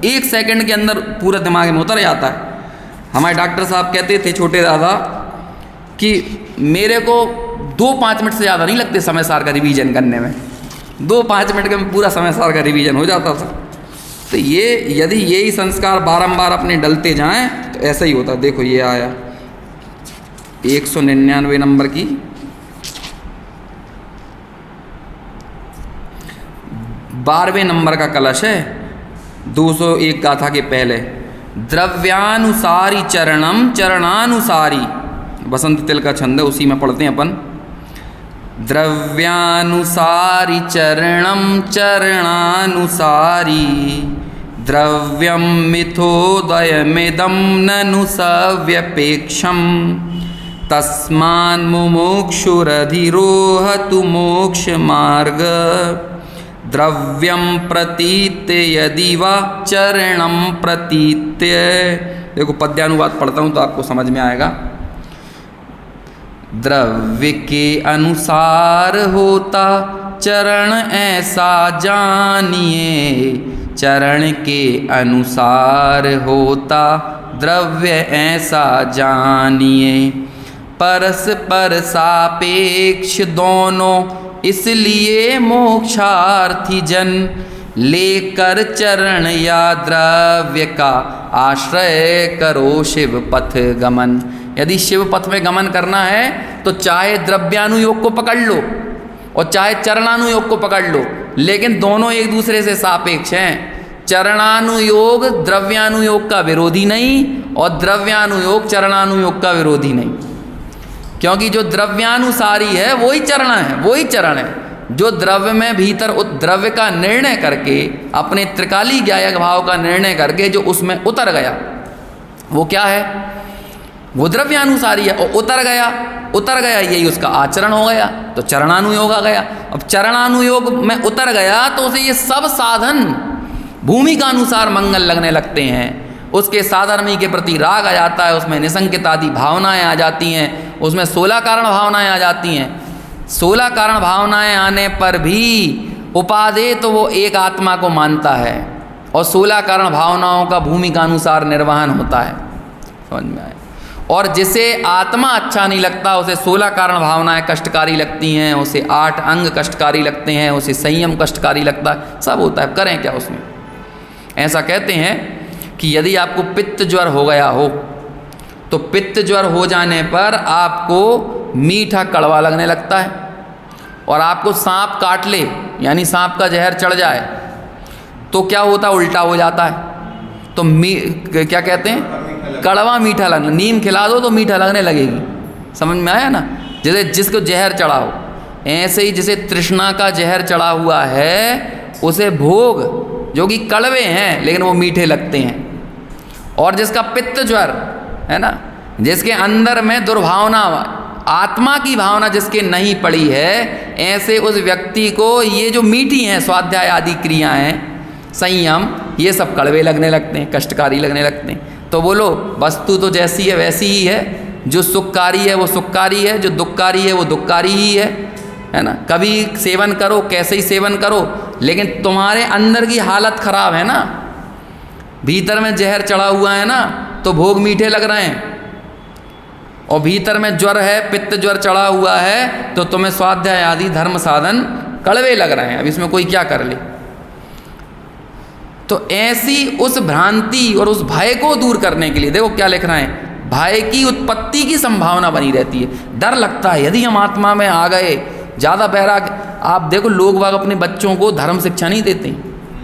1 सेकंड के अंदर पूरा दिमाग में उतर जाता है। हमारे डॉक्टर साहब कहते थे छोटे दादा कि मेरे को 2-5 मिनट से ज़्यादा नहीं लगते समय सार का रिवीजन करने में, 2-5 मिनट में पूरा समय सार का रिवीजन हो जाता था। तो ये यदि यही संस्कार बारंबार अपने डलते जाएं तो ऐसा ही होता। देखो ये आया 199 नंबर की 12वें नंबर का कलश है, 201 गाथा के पहले। द्रव्यानुसारी चरणम चरणानुसारी, बसंत तिल का छंद है, उसी में पढ़ते हैं अपन। द्रव्यानुसारी चरणम चरणानुसारी, द्रव्यम मिथोदयमिदं ननु सव्यपेक्षम, तस्मान् मुमुक्षुरधिरोहतु मोक्ष मार्ग, द्रव्यम प्रतीत्य यदि वा चरणम प्रतीत्य। देखो पद्यानुवाद पढ़ता हूँ तो आपको समझ में आएगा। द्रव्य के अनुसार होता चरण ऐसा जानिए, चरण के अनुसार होता द्रव्य ऐसा जानिए। परस्पर सापेक्ष दोनों इसलिए मोक्षार्थी जन, लेकर चरण या द्रव्य का आश्रय करो शिव पथ गमन। यदि शिव पथ में गमन करना है तो चाहे द्रव्यानुयोग को पकड़ लो और चाहे चरणानुयोग को पकड़ लो, लेकिन दोनों एक दूसरे से सापेक्ष हैं। चरणानुयोग द्रव्यानुयोग का विरोधी नहीं और द्रव्यानुयोग चरणानुयोग का विरोधी नहीं, क्योंकि जो द्रव्यानुसारी है वही चरण है, वही चरण है। जो द्रव्य में भीतर द्रव्य का निर्णय करके, अपने त्रिकाली ज्ञायक भाव का निर्णय करके जो उसमें उतर गया, वो क्या है? वो द्रव्यानुसारी है। और उतर गया यही उसका आचरण हो गया, तो चरणानुयोग आ गया। अब चरणानुयोग में उतर गया तो उसे ये सब साधन भूमि का अनुसार मंगल लगने लगते हैं, उसके साधर्मी के प्रति राग आ जाता है, उसमें निसंकित आदि भावनाएं आ जाती हैं, उसमें 16 कारण भावनाएं आ जाती हैं। 16 कारण भावनाएं आने पर भी उपादेय तो वो एक आत्मा को मानता है और 16 कारण भावनाओं का भूमि का अनुसार निर्वहन होता है। समझ में आए? और जिसे आत्मा अच्छा नहीं लगता, उसे 16 कारण भावनाएं कष्टकारी लगती हैं, उसे 8 अंग कष्टकारी लगते हैं, उसे संयम कष्टकारी लगता है, सब होता है। करें क्या उसमें? ऐसा कहते हैं कि यदि आपको पित्त ज्वर हो गया हो तो पित्त ज्वर हो जाने पर आपको मीठा कड़वा लगने लगता है, और आपको सांप काट ले यानी सांप का जहर चढ़ जाए तो क्या होता है? उल्टा हो जाता है। तो क्या कहते हैं? कड़वा मीठा लगना। नीम खिला दो तो मीठा लगने लगेगी। समझ में आया ना? जैसे जिसको जहर चढ़ा हो, ऐसे ही जैसे तृष्णा का जहर चढ़ा हुआ है, उसे भोग जो कि कड़वे हैं लेकिन वो मीठे लगते हैं। और जिसका पित्त ज्वर है ना, जिसके अंदर में दुर्भावना, आत्मा की भावना जिसके नहीं पड़ी है, ऐसे उस व्यक्ति को ये जो मीठी हैं स्वाध्याय आदि क्रियाएं, संयम, ये सब कड़वे लगने लगते हैं, कष्टकारी लगने लगते हैं। तो बोलो वस्तु तो जैसी है वैसी ही है। जो सुखकारी है वो सुखकारी है, जो दुखकारी है वो दुखकारी ही है ना। कभी सेवन करो, कैसे ही सेवन करो, लेकिन तुम्हारे अंदर की हालत खराब है ना, भीतर में जहर चढ़ा हुआ है ना, तो भोग मीठे लग रहे हैं। और भीतर में ज्वर है, पित्त ज्वर चढ़ा हुआ है, तो तुम्हें स्वाध्याय आदि धर्म साधन कड़वे लग रहे हैं। अब इसमें कोई क्या कर ले? तो ऐसी उस भ्रांति और उस भय को दूर करने के लिए देखो क्या लिख रहे हैं। भय की उत्पत्ति की संभावना बनी रहती है, डर लगता है यदि हम आत्मा में आ गए, ज़्यादा बैराग। आप देखो लोग बाग अपने बच्चों को धर्म शिक्षा नहीं देते,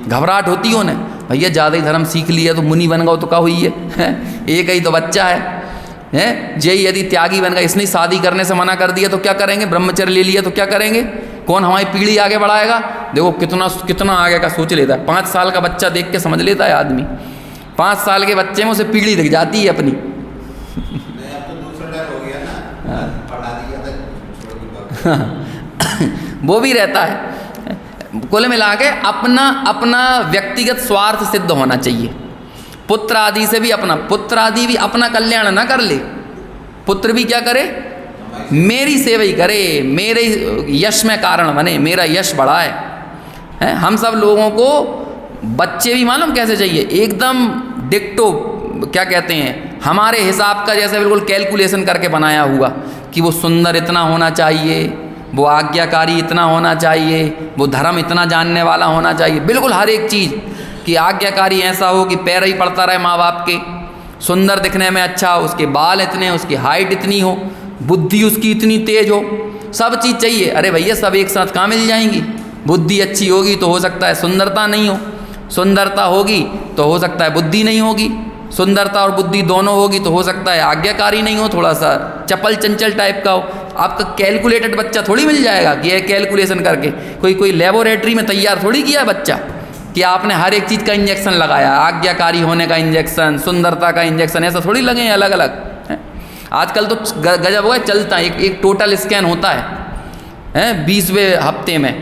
घबराहट होती है उन्हें, भैया ज़्यादा ही धर्म सीख लिया तो मुनि बन गए तो क्या हुई है? एक ही तो बच्चा है जय यदि त्यागी बन गया, इसने शादी करने से मना कर दिया तो क्या करेंगे? ब्रह्मचर्य ले लिया तो क्या करेंगे? कौन हमारी पीढ़ी आगे बढ़ाएगा? देखो कितना आगे का सोच लेता है। 5 साल का बच्चा देख के समझ लेता है आदमी। 5 साल के बच्चे में उसे पीढ़ी दिख जाती है अपनी। वो भी रहता है। कुल मिला के अपना अपना व्यक्तिगत स्वार्थ सिद्ध होना चाहिए। पुत्र आदि से भी पुत्र आदि भी अपना कल्याण ना कर ले, पुत्र भी क्या करे, मेरी सेवा ही करे, मेरे यश में कारण बने, मेरा यश बढ़ाए। हैं, हम सब लोगों को बच्चे भी मालूम कैसे चाहिए, एकदम डिक्टो, क्या कहते हैं, हमारे हिसाब का जैसे बिल्कुल कैलकुलेशन करके बनाया हुआ कि वो सुंदर इतना होना चाहिए, वो आज्ञाकारी इतना होना चाहिए, वो धर्म इतना जानने वाला होना चाहिए, बिल्कुल हर एक चीज़ कि आज्ञाकारी ऐसा हो कि पैर ही पड़ता रहे माँ बाप के, सुंदर दिखने में अच्छा हो, उसके बाल इतने, उसकी हाइट इतनी हो, बुद्धि उसकी इतनी तेज हो, सब चीज़ चाहिए। अरे भैया सब एक साथ कहाँ मिल जाएंगी? बुद्धि अच्छी होगी तो हो सकता है सुंदरता नहीं हो, सुंदरता होगी तो हो सकता है बुद्धि नहीं होगी, सुंदरता और बुद्धि दोनों होगी तो हो सकता है आज्ञाकारी नहीं हो, थोड़ा सा चपल चंचल टाइप का हो। आपका कैलकुलेटेड बच्चा थोड़ी मिल जाएगा कि ये कैलकुलेशन करके कोई लेबोरेटरी में तैयार थोड़ी किया बच्चा कि आपने हर एक चीज़ का इंजेक्शन लगाया, आज्ञाकारी होने का इंजेक्शन, सुंदरता का इंजेक्शन, ऐसा थोड़ी लगे हैं अलग अलग। आजकल तो गजब हुआ चलता है, एक टोटल स्कैन होता है 20वें हफ्ते में,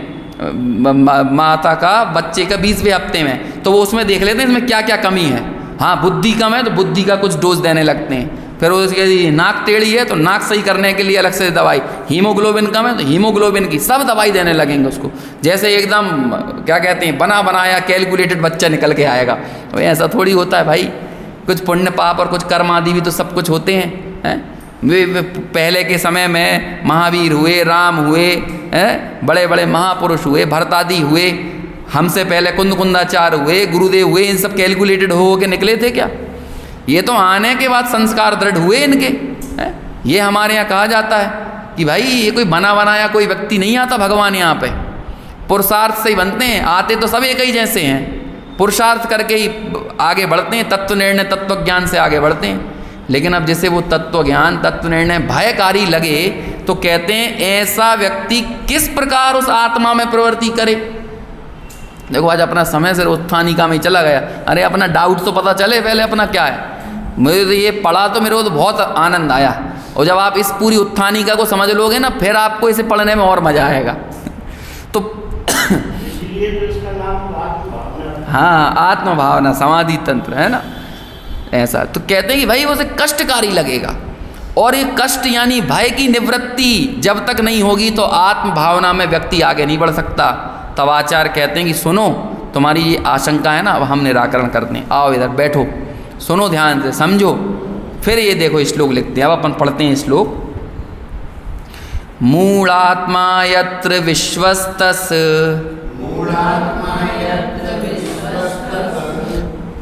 माता का बच्चे का 20वें हफ्ते में, तो वो उसमें देख लेते हैं इसमें क्या क्या कमी है। हाँ बुद्धि कम है तो बुद्धि का कुछ डोज देने लगते हैं, फिर उसके नाक टेढ़ी है तो नाक सही करने के लिए अलग से दवाई, हीमोग्लोबिन कम है तो हीमोग्लोबिन की सब दवाई देने लगेंगे उसको, जैसे एकदम क्या कहते हैं बना बनाया कैलकुलेटेड बच्चा निकल के आएगा। तो ऐसा थोड़ी होता है भाई, कुछ पुण्य पाप और कुछ कर्म आदि भी तो सब कुछ होते हैं। वे पहले के समय में महावीर हुए, राम हुए, बड़े बड़े महापुरुष हुए, भरत आदि हुए, हमसे पहले कुंदकुंदाचार्य हुए, गुरुदेव हुए, इन सब कैलकुलेटेड हो के निकले थे क्या? ये तो आने के बाद संस्कार दृढ़ हुए इनके। ये हमारे यहाँ कहा जाता है कि भाई ये कोई बना बनाया कोई व्यक्ति नहीं आता भगवान यहाँ पे, पुरुषार्थ से ही बनते हैं, आते तो सब एक ही जैसे हैं, पुरुषार्थ करके ही आगे बढ़ते हैं, तत्व निर्णय तत्व ज्ञान से आगे बढ़ते हैं। लेकिन अब जैसे वो तत्व ज्ञान तत्व निर्णय भयकारी लगे तो कहते हैं ऐसा व्यक्ति किस प्रकार उस आत्मा में प्रवृत्ति करे। देखो आज अपना समय से उत्थानिका में चला गया, अरे अपना डाउट तो पता चले पहले अपना क्या है। मुझे तो ये पढ़ा तो मेरे को तो बहुत आनंद आया, और जब आप इस पूरी उत्थानिका को समझ लोगे ना फिर आपको इसे पढ़ने में और मज़ा आएगा। तो इसका नाम हाँ आत्म भावना समाधि तंत्र है ना, ऐसा। तो कहते हैं कि भाई उसे कष्टकारी लगेगा, और ये कष्ट यानी भय की निवृत्ति जब तक नहीं होगी तो आत्म भावना में व्यक्ति आगे नहीं बढ़ सकता। तब आचार्य कहते हैं कि सुनो तुम्हारी ये आशंका है ना, अब हम निराकरण करते हैं, आओ इधर बैठो, सुनो ध्यान से समझो। फिर ये देखो श्लोक लिखते हैं, अब अपन पढ़ते हैं श्लोक। मूढ़ात्मा यत्र विश्वस्तस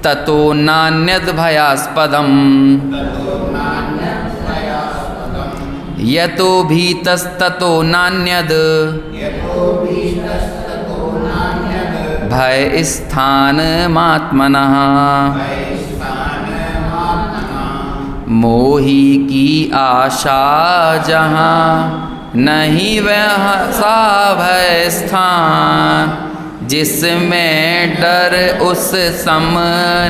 ततो नान्यद भयास्पदम यतो भीतस्ततो नान्यद भय स्थानमात्मनः मोही की आशा जहाँ नहीं वैसा भय स्थान जिसमें डर उस सम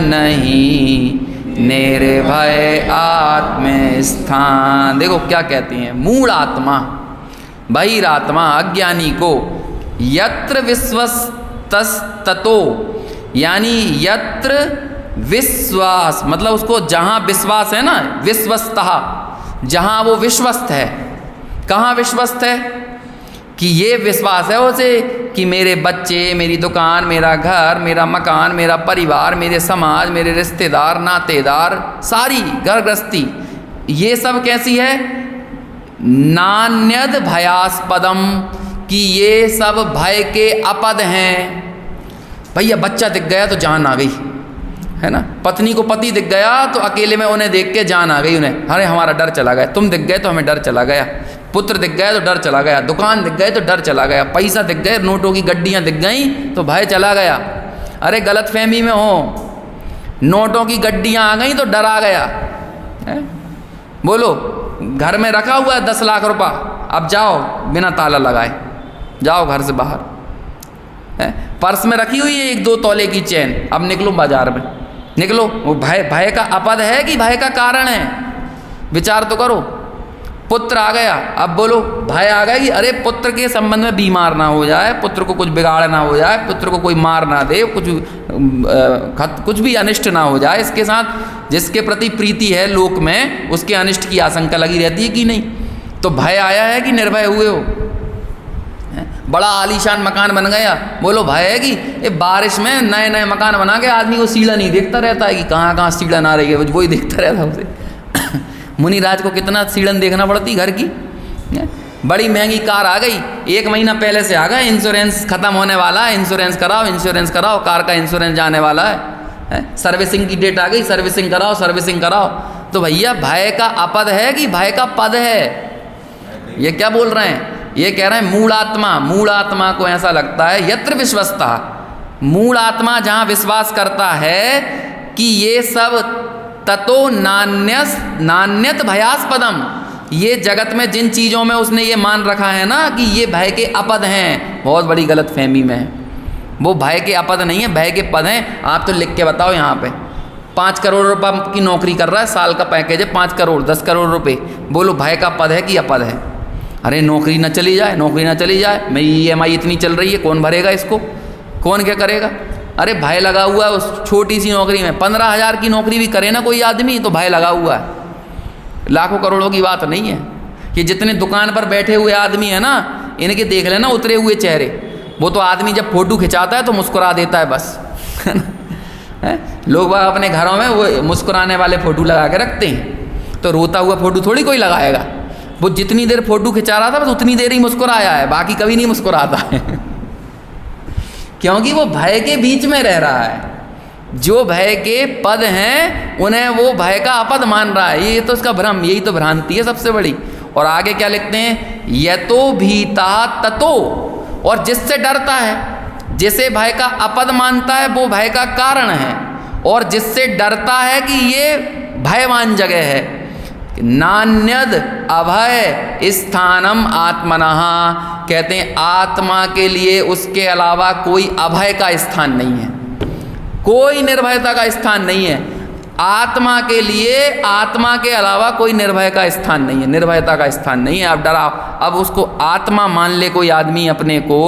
नहीं निर्भय आत्म स्थान। देखो क्या कहती हैं, मूढ़ आत्मा बहिरात्मा अज्ञानी को यत्र विश्वस्तस ततो, यानी यत्र विश्वास मतलब उसको जहाँ विश्वास है ना, विश्वस्तः जहाँ वो विश्वस्त है, कहाँ विश्वस्त है कि ये विश्वास है उसे कि मेरे बच्चे, मेरी दुकान, मेरा घर, मेरा मकान, मेरा परिवार, मेरे समाज, मेरे रिश्तेदार, नातेदार, सारी घर गृहस्थी, ये सब कैसी है, नान्यद भयास्पदम, कि ये सब भय के अपद हैं। भैया बच्चा दिख गया तो जान आ गई है ना, पत्नी को पति दिख गया तो अकेले में उन्हें देख के जान आ गई उन्हें, अरे हमारा डर चला गया, तुम दिख गए तो हमें डर चला गया, पुत्र दिख गए तो डर चला गया, दुकान दिख गए तो डर चला गया, पैसा दिख गए, नोटों की गड्डियाँ दिख गई तो भय चला गया। अरे गलत फहमी में हो, नोटों की गड्डियाँ आ गई तो डर आ गया है? बोलो घर में रखा हुआ है 10 लाख रुपया, अब जाओ बिना ताला लगाए जाओ घर से बाहर है? पर्स में रखी हुई है 1-2 तोले की चैन, अब निकलो बाजार में, निकलो। वो भय का अपद है कि भय का कारण है, विचार तो करो। पुत्र आ गया, अब बोलो भय आ गया कि अरे पुत्र के संबंध में बीमार ना हो जाए, पुत्र को कुछ बिगाड़ ना हो जाए, पुत्र को कोई मार ना दे, कुछ भी अनिष्ट ना हो जाए। इसके साथ जिसके प्रति प्रीति है लोक में, उसके अनिष्ट की आशंका लगी रहती है कि नहीं। तो भय आया है कि निर्भय हुए हो? बड़ा आलीशान मकान बन गया, बोलो भय है कि ये बारिश में नए नए मकान बना के आदमी को सीढ़ा नहीं देखता रहता है कि कहाँ कहाँ सीढ़न आ रही है, वही देखता रहता है उसे। मुनिराज को कितना सीढ़न देखना पड़ती घर की। बड़ी महंगी कार आ गई, 1 महीना पहले से आ गया, इंश्योरेंस खत्म होने वाला है, इंश्योरेंस कराओ, कार का इंश्योरेंस जाने वाला है। सर्विसिंग की डेट आ गई, सर्विसिंग कराओ। तो भैया भय का अपद है कि भय का पद है? ये क्या बोल रहे हैं? ये कह रहे हैं मूल आत्मा को ऐसा लगता है, यत्र विश्वस्ता, मूल आत्मा जहाँ विश्वास करता है कि ये सब ततो नान्यत भयास्पदम, ये जगत में जिन चीज़ों में उसने ये मान रखा है ना कि ये भय के अपद हैं, बहुत बड़ी गलत फहमी में है। वो भय के अपद नहीं है, भय के पद हैं। आप तो लिख के बताओ यहाँ पे 5 करोड़ रुपए की नौकरी कर रहा है, साल का पैकेज है 5 करोड़ 10 करोड़ रुपए, बोलो भय का पद है कि अपद है? अरे नौकरी ना चली जाए, मेरी EMI इतनी चल रही है, कौन भरेगा इसको, कौन क्या करेगा? अरे भय लगा हुआ है उस छोटी सी नौकरी में। 15,000 की नौकरी भी करे ना कोई आदमी तो भय लगा हुआ है। लाखों करोड़ों की बात नहीं है। कि जितने दुकान पर बैठे हुए आदमी है ना, इनके देख लेना उतरे हुए चेहरे। वो तो आदमी जब फोटो खिंचाता है तो मुस्कुरा देता है बस, है ना? लोग बाग अपने घरों में वो मुस्कुराने वाले फ़ोटो लगा के रखते हैं, तो रोता हुआ फ़ोटो थोड़ी कोई लगाएगा। वो जितनी देर फ़ोटो खिंचा रहा था बस उतनी देर ही मुस्कुराया है, बाकी कभी नहीं मुस्कुराता है। क्योंकि वो भय के बीच में रह रहा है। जो भय के पद हैं उन्हें वो भय का अपद मान रहा है। ये तो उसका भ्रम, यही तो भ्रांति है सबसे बड़ी। और आगे क्या लिखते हैं? यतो भीता ततो, और जिससे डरता है, जिसे भय का अपद मानता है वो भय का कारण है, और जिससे डरता है कि ये भयवान जगह है। नान्यद अभय स्थानम आत्मनः, कहते हैं आत्मा के लिए उसके अलावा कोई अभय का स्थान नहीं है, कोई निर्भयता का स्थान नहीं है। आत्मा के लिए आत्मा के अलावा कोई निर्भय का स्थान नहीं है, निर्भयता का स्थान नहीं है। अब डरा, अब उसको आत्मा मान ले कोई आदमी अपने को,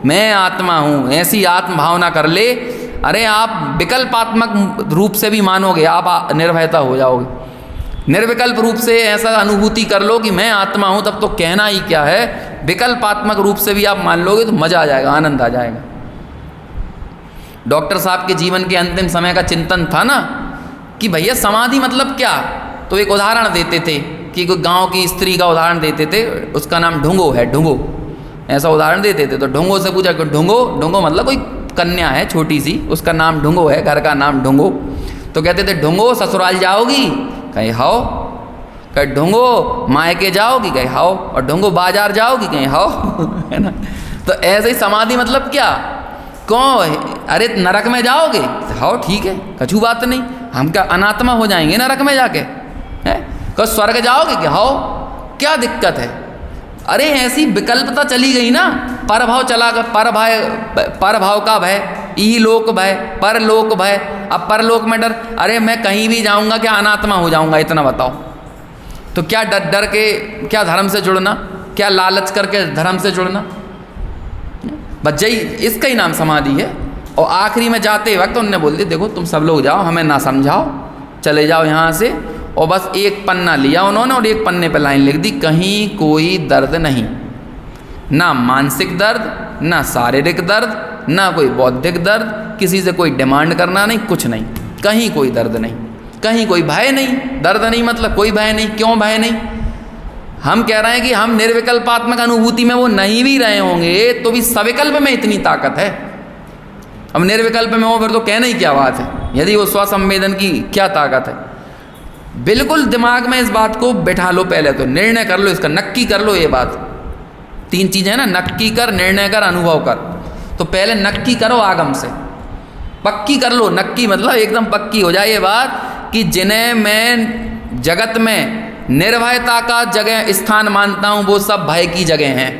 मैं आत्मा हूँ, ऐसी आत्म भावना कर ले। अरे आप विकल्पात्मक रूप से भी मानोगे, आप निर्भयता हो जाओगे। निर्विकल्प रूप से ऐसा अनुभूति कर लो कि मैं आत्मा हूँ, तब तो कहना ही क्या है। विकल्पात्मक रूप से भी आप मान लोगे तो मज़ा आ जाएगा, आनंद आ जाएगा। डॉक्टर साहब के जीवन के अंतिम समय का चिंतन था ना कि भैया समाधि मतलब क्या, तो एक उदाहरण देते थे कि कोई गांव की स्त्री का उदाहरण देते थे, उसका नाम ढुंगो है, ढुंगो, ऐसा उदाहरण देते थे। तो ढुंगो से पूछा कि ढुंगो मतलब कोई कन्या है छोटी सी, उसका नाम ढुंगो है, घर का नाम ढुंगो। तो कहते थे ढुंगो ससुराल जाओगी, कहीं हाओ। कहीं ढुंगो मायके जाओगी, कहीं हाओ। और ढुंगो बाजार जाओगी, कहीं हाओ। है ना? तो ऐसे ही समाधि मतलब क्या, कौन, अरे नरक में जाओगे, हाओ ठीक है, कछु बात नहीं, हम क्या अनात्मा हो जाएंगे नरक में जाके? है कब स्वर्ग जाओगे क्या, हाओ, क्या दिक्कत है? अरे ऐसी विकल्पता चली गई ना, परभाव चला गया, परभाव का भय, इहलोक भय, परलोक भय। अब परलोक में डर, अरे मैं कहीं भी जाऊंगा क्या अनात्मा हो जाऊंगा, इतना बताओ। तो क्या डर के, क्या धर्म से जुड़ना, क्या लालच करके धर्म से जुड़ना? बस यही, इसका ही नाम समाधि है। और आखिरी में जाते वक्त उनने बोल दिया देखो तुम सब लोग जाओ, हमें ना समझाओ, चले जाओ यहाँ से। और बस एक पन्ना लिया उन्होंने और एक पन्ने पर लाइन लिख दी, कहीं कोई दर्द नहीं, ना मानसिक दर्द, ना शारीरिक दर्द, ना कोई बौद्धिक दर्द, किसी से कोई डिमांड करना नहीं, कुछ नहीं, कहीं कोई दर्द नहीं, कहीं कोई भय नहीं। दर्द नहीं मतलब कोई भय नहीं। क्यों भय नहीं? हम कह रहे हैं कि हम निर्विकल्पात्मक अनुभूति में वो नहीं भी रहे होंगे तो भी सविकल्प में इतनी ताकत है। अब निर्विकल्प में हो फिर तो कहने ही क्या बात है, यदि वो स्वसंवेदन की क्या ताकत है। बिल्कुल दिमाग में इस बात को बैठा लो, पहले तो निर्णय कर लो, इसका नक्की कर लो। ये बात 3 चीज़ें हैं ना, नक्की कर, निर्णय कर, अनुभव कर। तो पहले नक्की करो, आगम से पक्की कर लो। नक्की मतलब एकदम पक्की हो जाए ये बात कि जिन्हें मैं जगत में निर्भयता का जगह स्थान मानता हूँ वो सब भय की जगह हैं,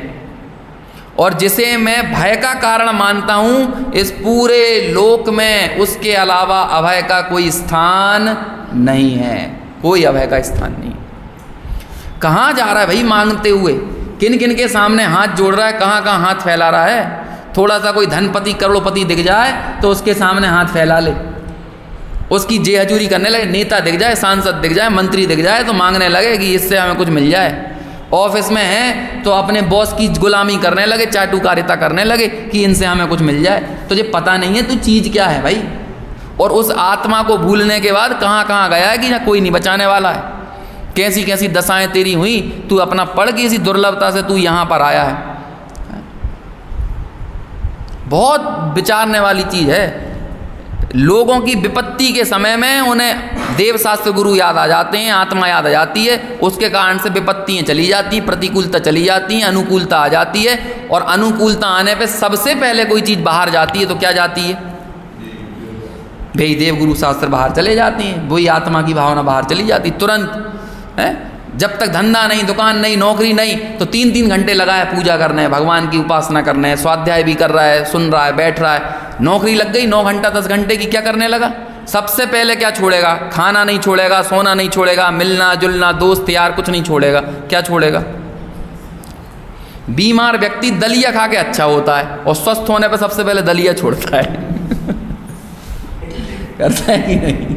और जिसे मैं भय का कारण मानता हूँ इस पूरे लोक में उसके अलावा अभय का कोई स्थान नहीं है, कोई अभय का स्थान नहीं। कहाँ जा रहा है भाई मांगते हुए? किन किन के सामने हाथ जोड़ रहा है? कहाँ कहाँ हाथ फैला रहा है? थोड़ा सा कोई धनपति करोड़पति दिख जाए तो उसके सामने हाथ फैला ले, उसकी जे हजूरी करने लगे। नेता दिख जाए, सांसद दिख जाए, मंत्री दिख जाए तो मांगने लगे कि इससे हमें कुछ मिल जाए। ऑफिस में है तो अपने बॉस की गुलामी करने लगे, चाटुकारिता करने लगे कि इनसे हमें कुछ मिल जाए। तुझे पता नहीं है तू चीज़ क्या है भाई। और उस आत्मा को भूलने के बाद कहाँ कहाँ गया है कि ना कोई नहीं बचाने वाला है। कैसी कैसी दशाएं तेरी हुई, तू अपना पढ़ के इसी दुर्लभता से तू यहाँ पर आया है। बहुत विचारने वाली चीज़ है। लोगों की विपत्ति के समय में उन्हें देव शास्त्र गुरु याद आ जाते हैं, आत्मा याद आ जाती है, उसके कारण से विपत्तियाँ चली जाती हैं, प्रतिकूलता चली जाती है, अनुकूलता आ जाती है। और अनुकूलता आने पे सबसे पहले कोई चीज़ बाहर जाती है तो क्या जाती है भाई? देव गुरु शास्त्र बाहर चले जाती हैं, वही आत्मा की भावना बाहर चली जाती तुरंत है। जब तक धंधा नहीं, दुकान नहीं, नौकरी नहीं, तो 3-3 घंटे लगा है पूजा करने, भगवान की उपासना करने, स्वाध्याय भी कर रहा है, सुन रहा है, बैठ रहा है। नौकरी लग गई 9 घंटा 10 घंटे की, क्या करने लगा? सबसे पहले क्या छोड़ेगा? खाना नहीं छोड़ेगा, सोना नहीं छोड़ेगा, मिलना जुलना, दोस्त यार कुछ नहीं छोड़ेगा। क्या छोड़ेगा? बीमार व्यक्ति दलिया खा के अच्छा होता है और स्वस्थ होने पर सबसे पहले दलिया छोड़ता है। करता है कि नहीं?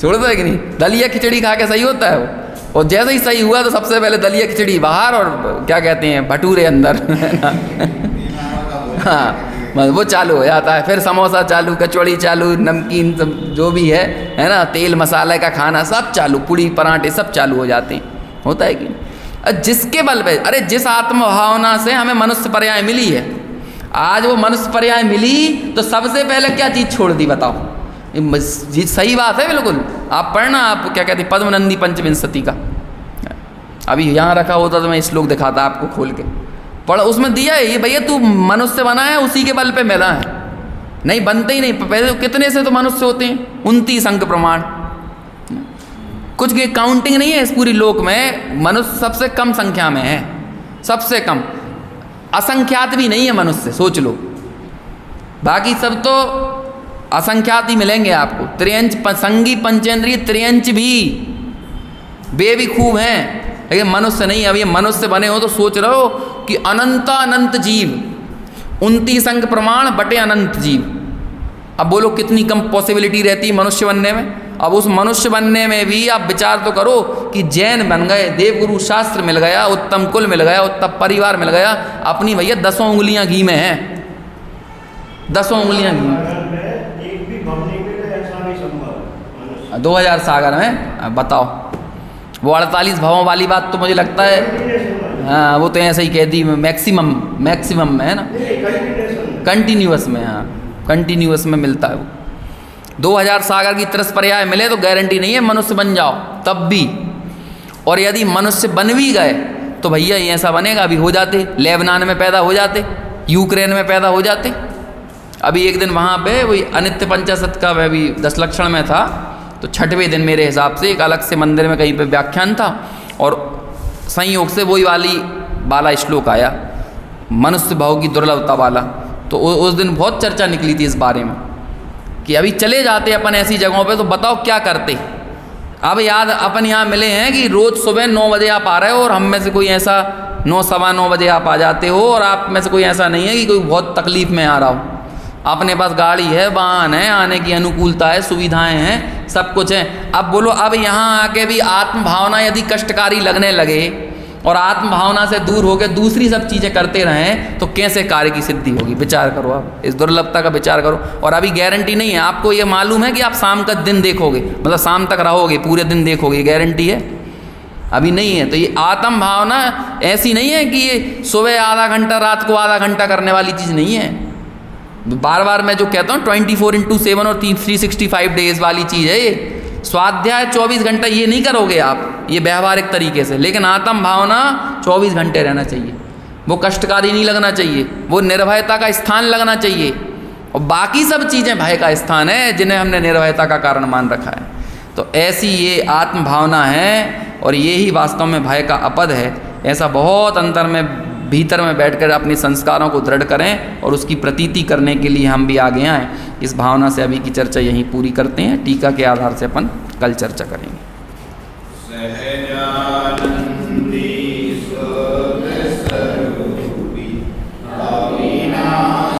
छोड़ता है कि नहीं? दलिया खिचड़ी खा के सही होता है वो, और जैसे ही सही हुआ तो सबसे पहले दलिया खिचड़ी बाहर और क्या कहते हैं भटूरे अंदर। हाँ, वो चालू हो जाता है। फिर समोसा चालू, कचौड़ी चालू, नमकीन सब जो भी है ना, तेल मसाले का खाना सब चालू, पूड़ी पराठे सब चालू हो जाते हैं। होता है कि जिसके बल पे, अरे जिस आत्म भावना से हमें मनुष्य पर्याय मिली है, आज वो मनुष्य पर्याय मिली तो सबसे पहले क्या चीज़ छोड़ दी बताओ? ये सही बात है बिल्कुल। आप पढ़ना, आप क्या कहते हैं पद्मनंदी पंचविंशति का, अभी यहाँ रखा होता तो मैं श्लोक दिखाता आपको खोल के। पढ़, उसमें दिया है ये भैया तू मनुष्य बना है उसी के बल पे मिला है, नहीं बनते ही नहीं। पहले कितने से तो मनुष्य होते हैं? 29 अंक प्रमाण, कुछ काउंटिंग नहीं है इस पूरी लोक में। मनुष्य सबसे कम संख्या में है, सबसे कम। असंख्यात भी नहीं है मनुष्य, सोच लो। बाकी सब तो असंख्यात ही मिलेंगे आपको। त्रियंच संगी पंचेंद्रिय त्रियंच भी, वे भी खूब हैं, लेकिन मनुष्य नहीं। अब ये मनुष्य बने हो तो सोच रहे हो कि अनंत अनंत जीव, 29 अंक प्रमाण बटे अनंत जीव। अब बोलो कितनी कम पॉसिबिलिटी रहती है मनुष्य बनने में। अब उस मनुष्य बनने में भी आप विचार तो करो कि जैन बन गए, देवगुरु शास्त्र मिल गया, उत्तम कुल मिल गया, उत्तम परिवार मिल गया, अपनी भैया 10 उंगलियां घी में हैं, 10 उंगलियां घी में। 2000 सागर में बताओ, वो 48 भावों वाली बात तो मुझे लगता है हाँ, वो तो ऐसे ही कह दी, मैक्सिमम में है ना, कंटिन्यूअस में। हाँ, कंटिन्यूअस में मिलता है वो। 2000 सागर की तरस पर्याय मिले तो गारंटी नहीं है मनुष्य बन जाओ तब भी। और यदि मनुष्य बन भी गए तो भैया ये ऐसा बनेगा, अभी हो जाते लेबनान में पैदा हो जाते, यूक्रेन में पैदा हो जाते। अभी एक दिन वहाँ पे वही अनित्य पंचाशत का मैं भी 10 लक्षण में था, तो 6वें दिन मेरे हिसाब से एक अलग से मंदिर में कहीं पे व्याख्यान था और संयोग से वही वाला श्लोक आया, मनुष्य भाव की दुर्लभता वाला। तो उस दिन बहुत चर्चा निकली थी इस बारे में कि अभी चले जाते अपन ऐसी जगहों पे तो बताओ क्या करते। अब याद अपन यहाँ मिले हैं कि रोज़ सुबह 9 बजे आप आ रहे हो और हम में से कोई ऐसा 9 सवा 9 बजे आप आ जाते हो, और आप में से कोई ऐसा नहीं है कि कोई बहुत तकलीफ़ में आ रहा हो। अपने पास गाड़ी है, वाहन है, आने की अनुकूलता है, सुविधाएं हैं, सब कुछ है। अब बोलो, अब यहाँ आके भी आत्म भावना यदि कष्टकारी लगने लगे और आत्म भावना से दूर होकर दूसरी सब चीज़ें करते रहें तो कैसे कार्य की सिद्धि होगी? विचार करो, आप इस दुर्लभता का विचार करो। और अभी गारंटी नहीं है, आपको ये मालूम है कि आप शाम का दिन देखोगे, मतलब शाम तक रहोगे, पूरे दिन देखोगे, गारंटी है? अभी नहीं है। तो ये आत्म भावना ऐसी नहीं है कि ये सुबह आधा घंटा, रात को आधा घंटा करने वाली चीज़ नहीं है। बार बार मैं जो कहता हूँ 24/7 और 365 डेज वाली चीज़ है ये। स्वाध्याय 24 घंटा ये नहीं करोगे आप, ये व्यवहारिक तरीके से, लेकिन आत्म भावना 24 घंटे रहना चाहिए। वो कष्टकारी नहीं लगना चाहिए, वो निर्भयता का स्थान लगना चाहिए। और बाकी सब चीज़ें भय का स्थान है जिन्हें हमने निर्भयता का कारण मान रखा है। तो ऐसी ये आत्म भावना है और ये ही वास्तव में भय का अपद है। ऐसा बहुत अंतर में भीतर में बैठकर अपने संस्कारों को दृढ़ करें और उसकी प्रतीति करने के लिए हम भी आगे आएँ। इस भावना से अभी की चर्चा यहीं पूरी करते हैं। टीका के आधार से अपन कल चर्चा करेंगे।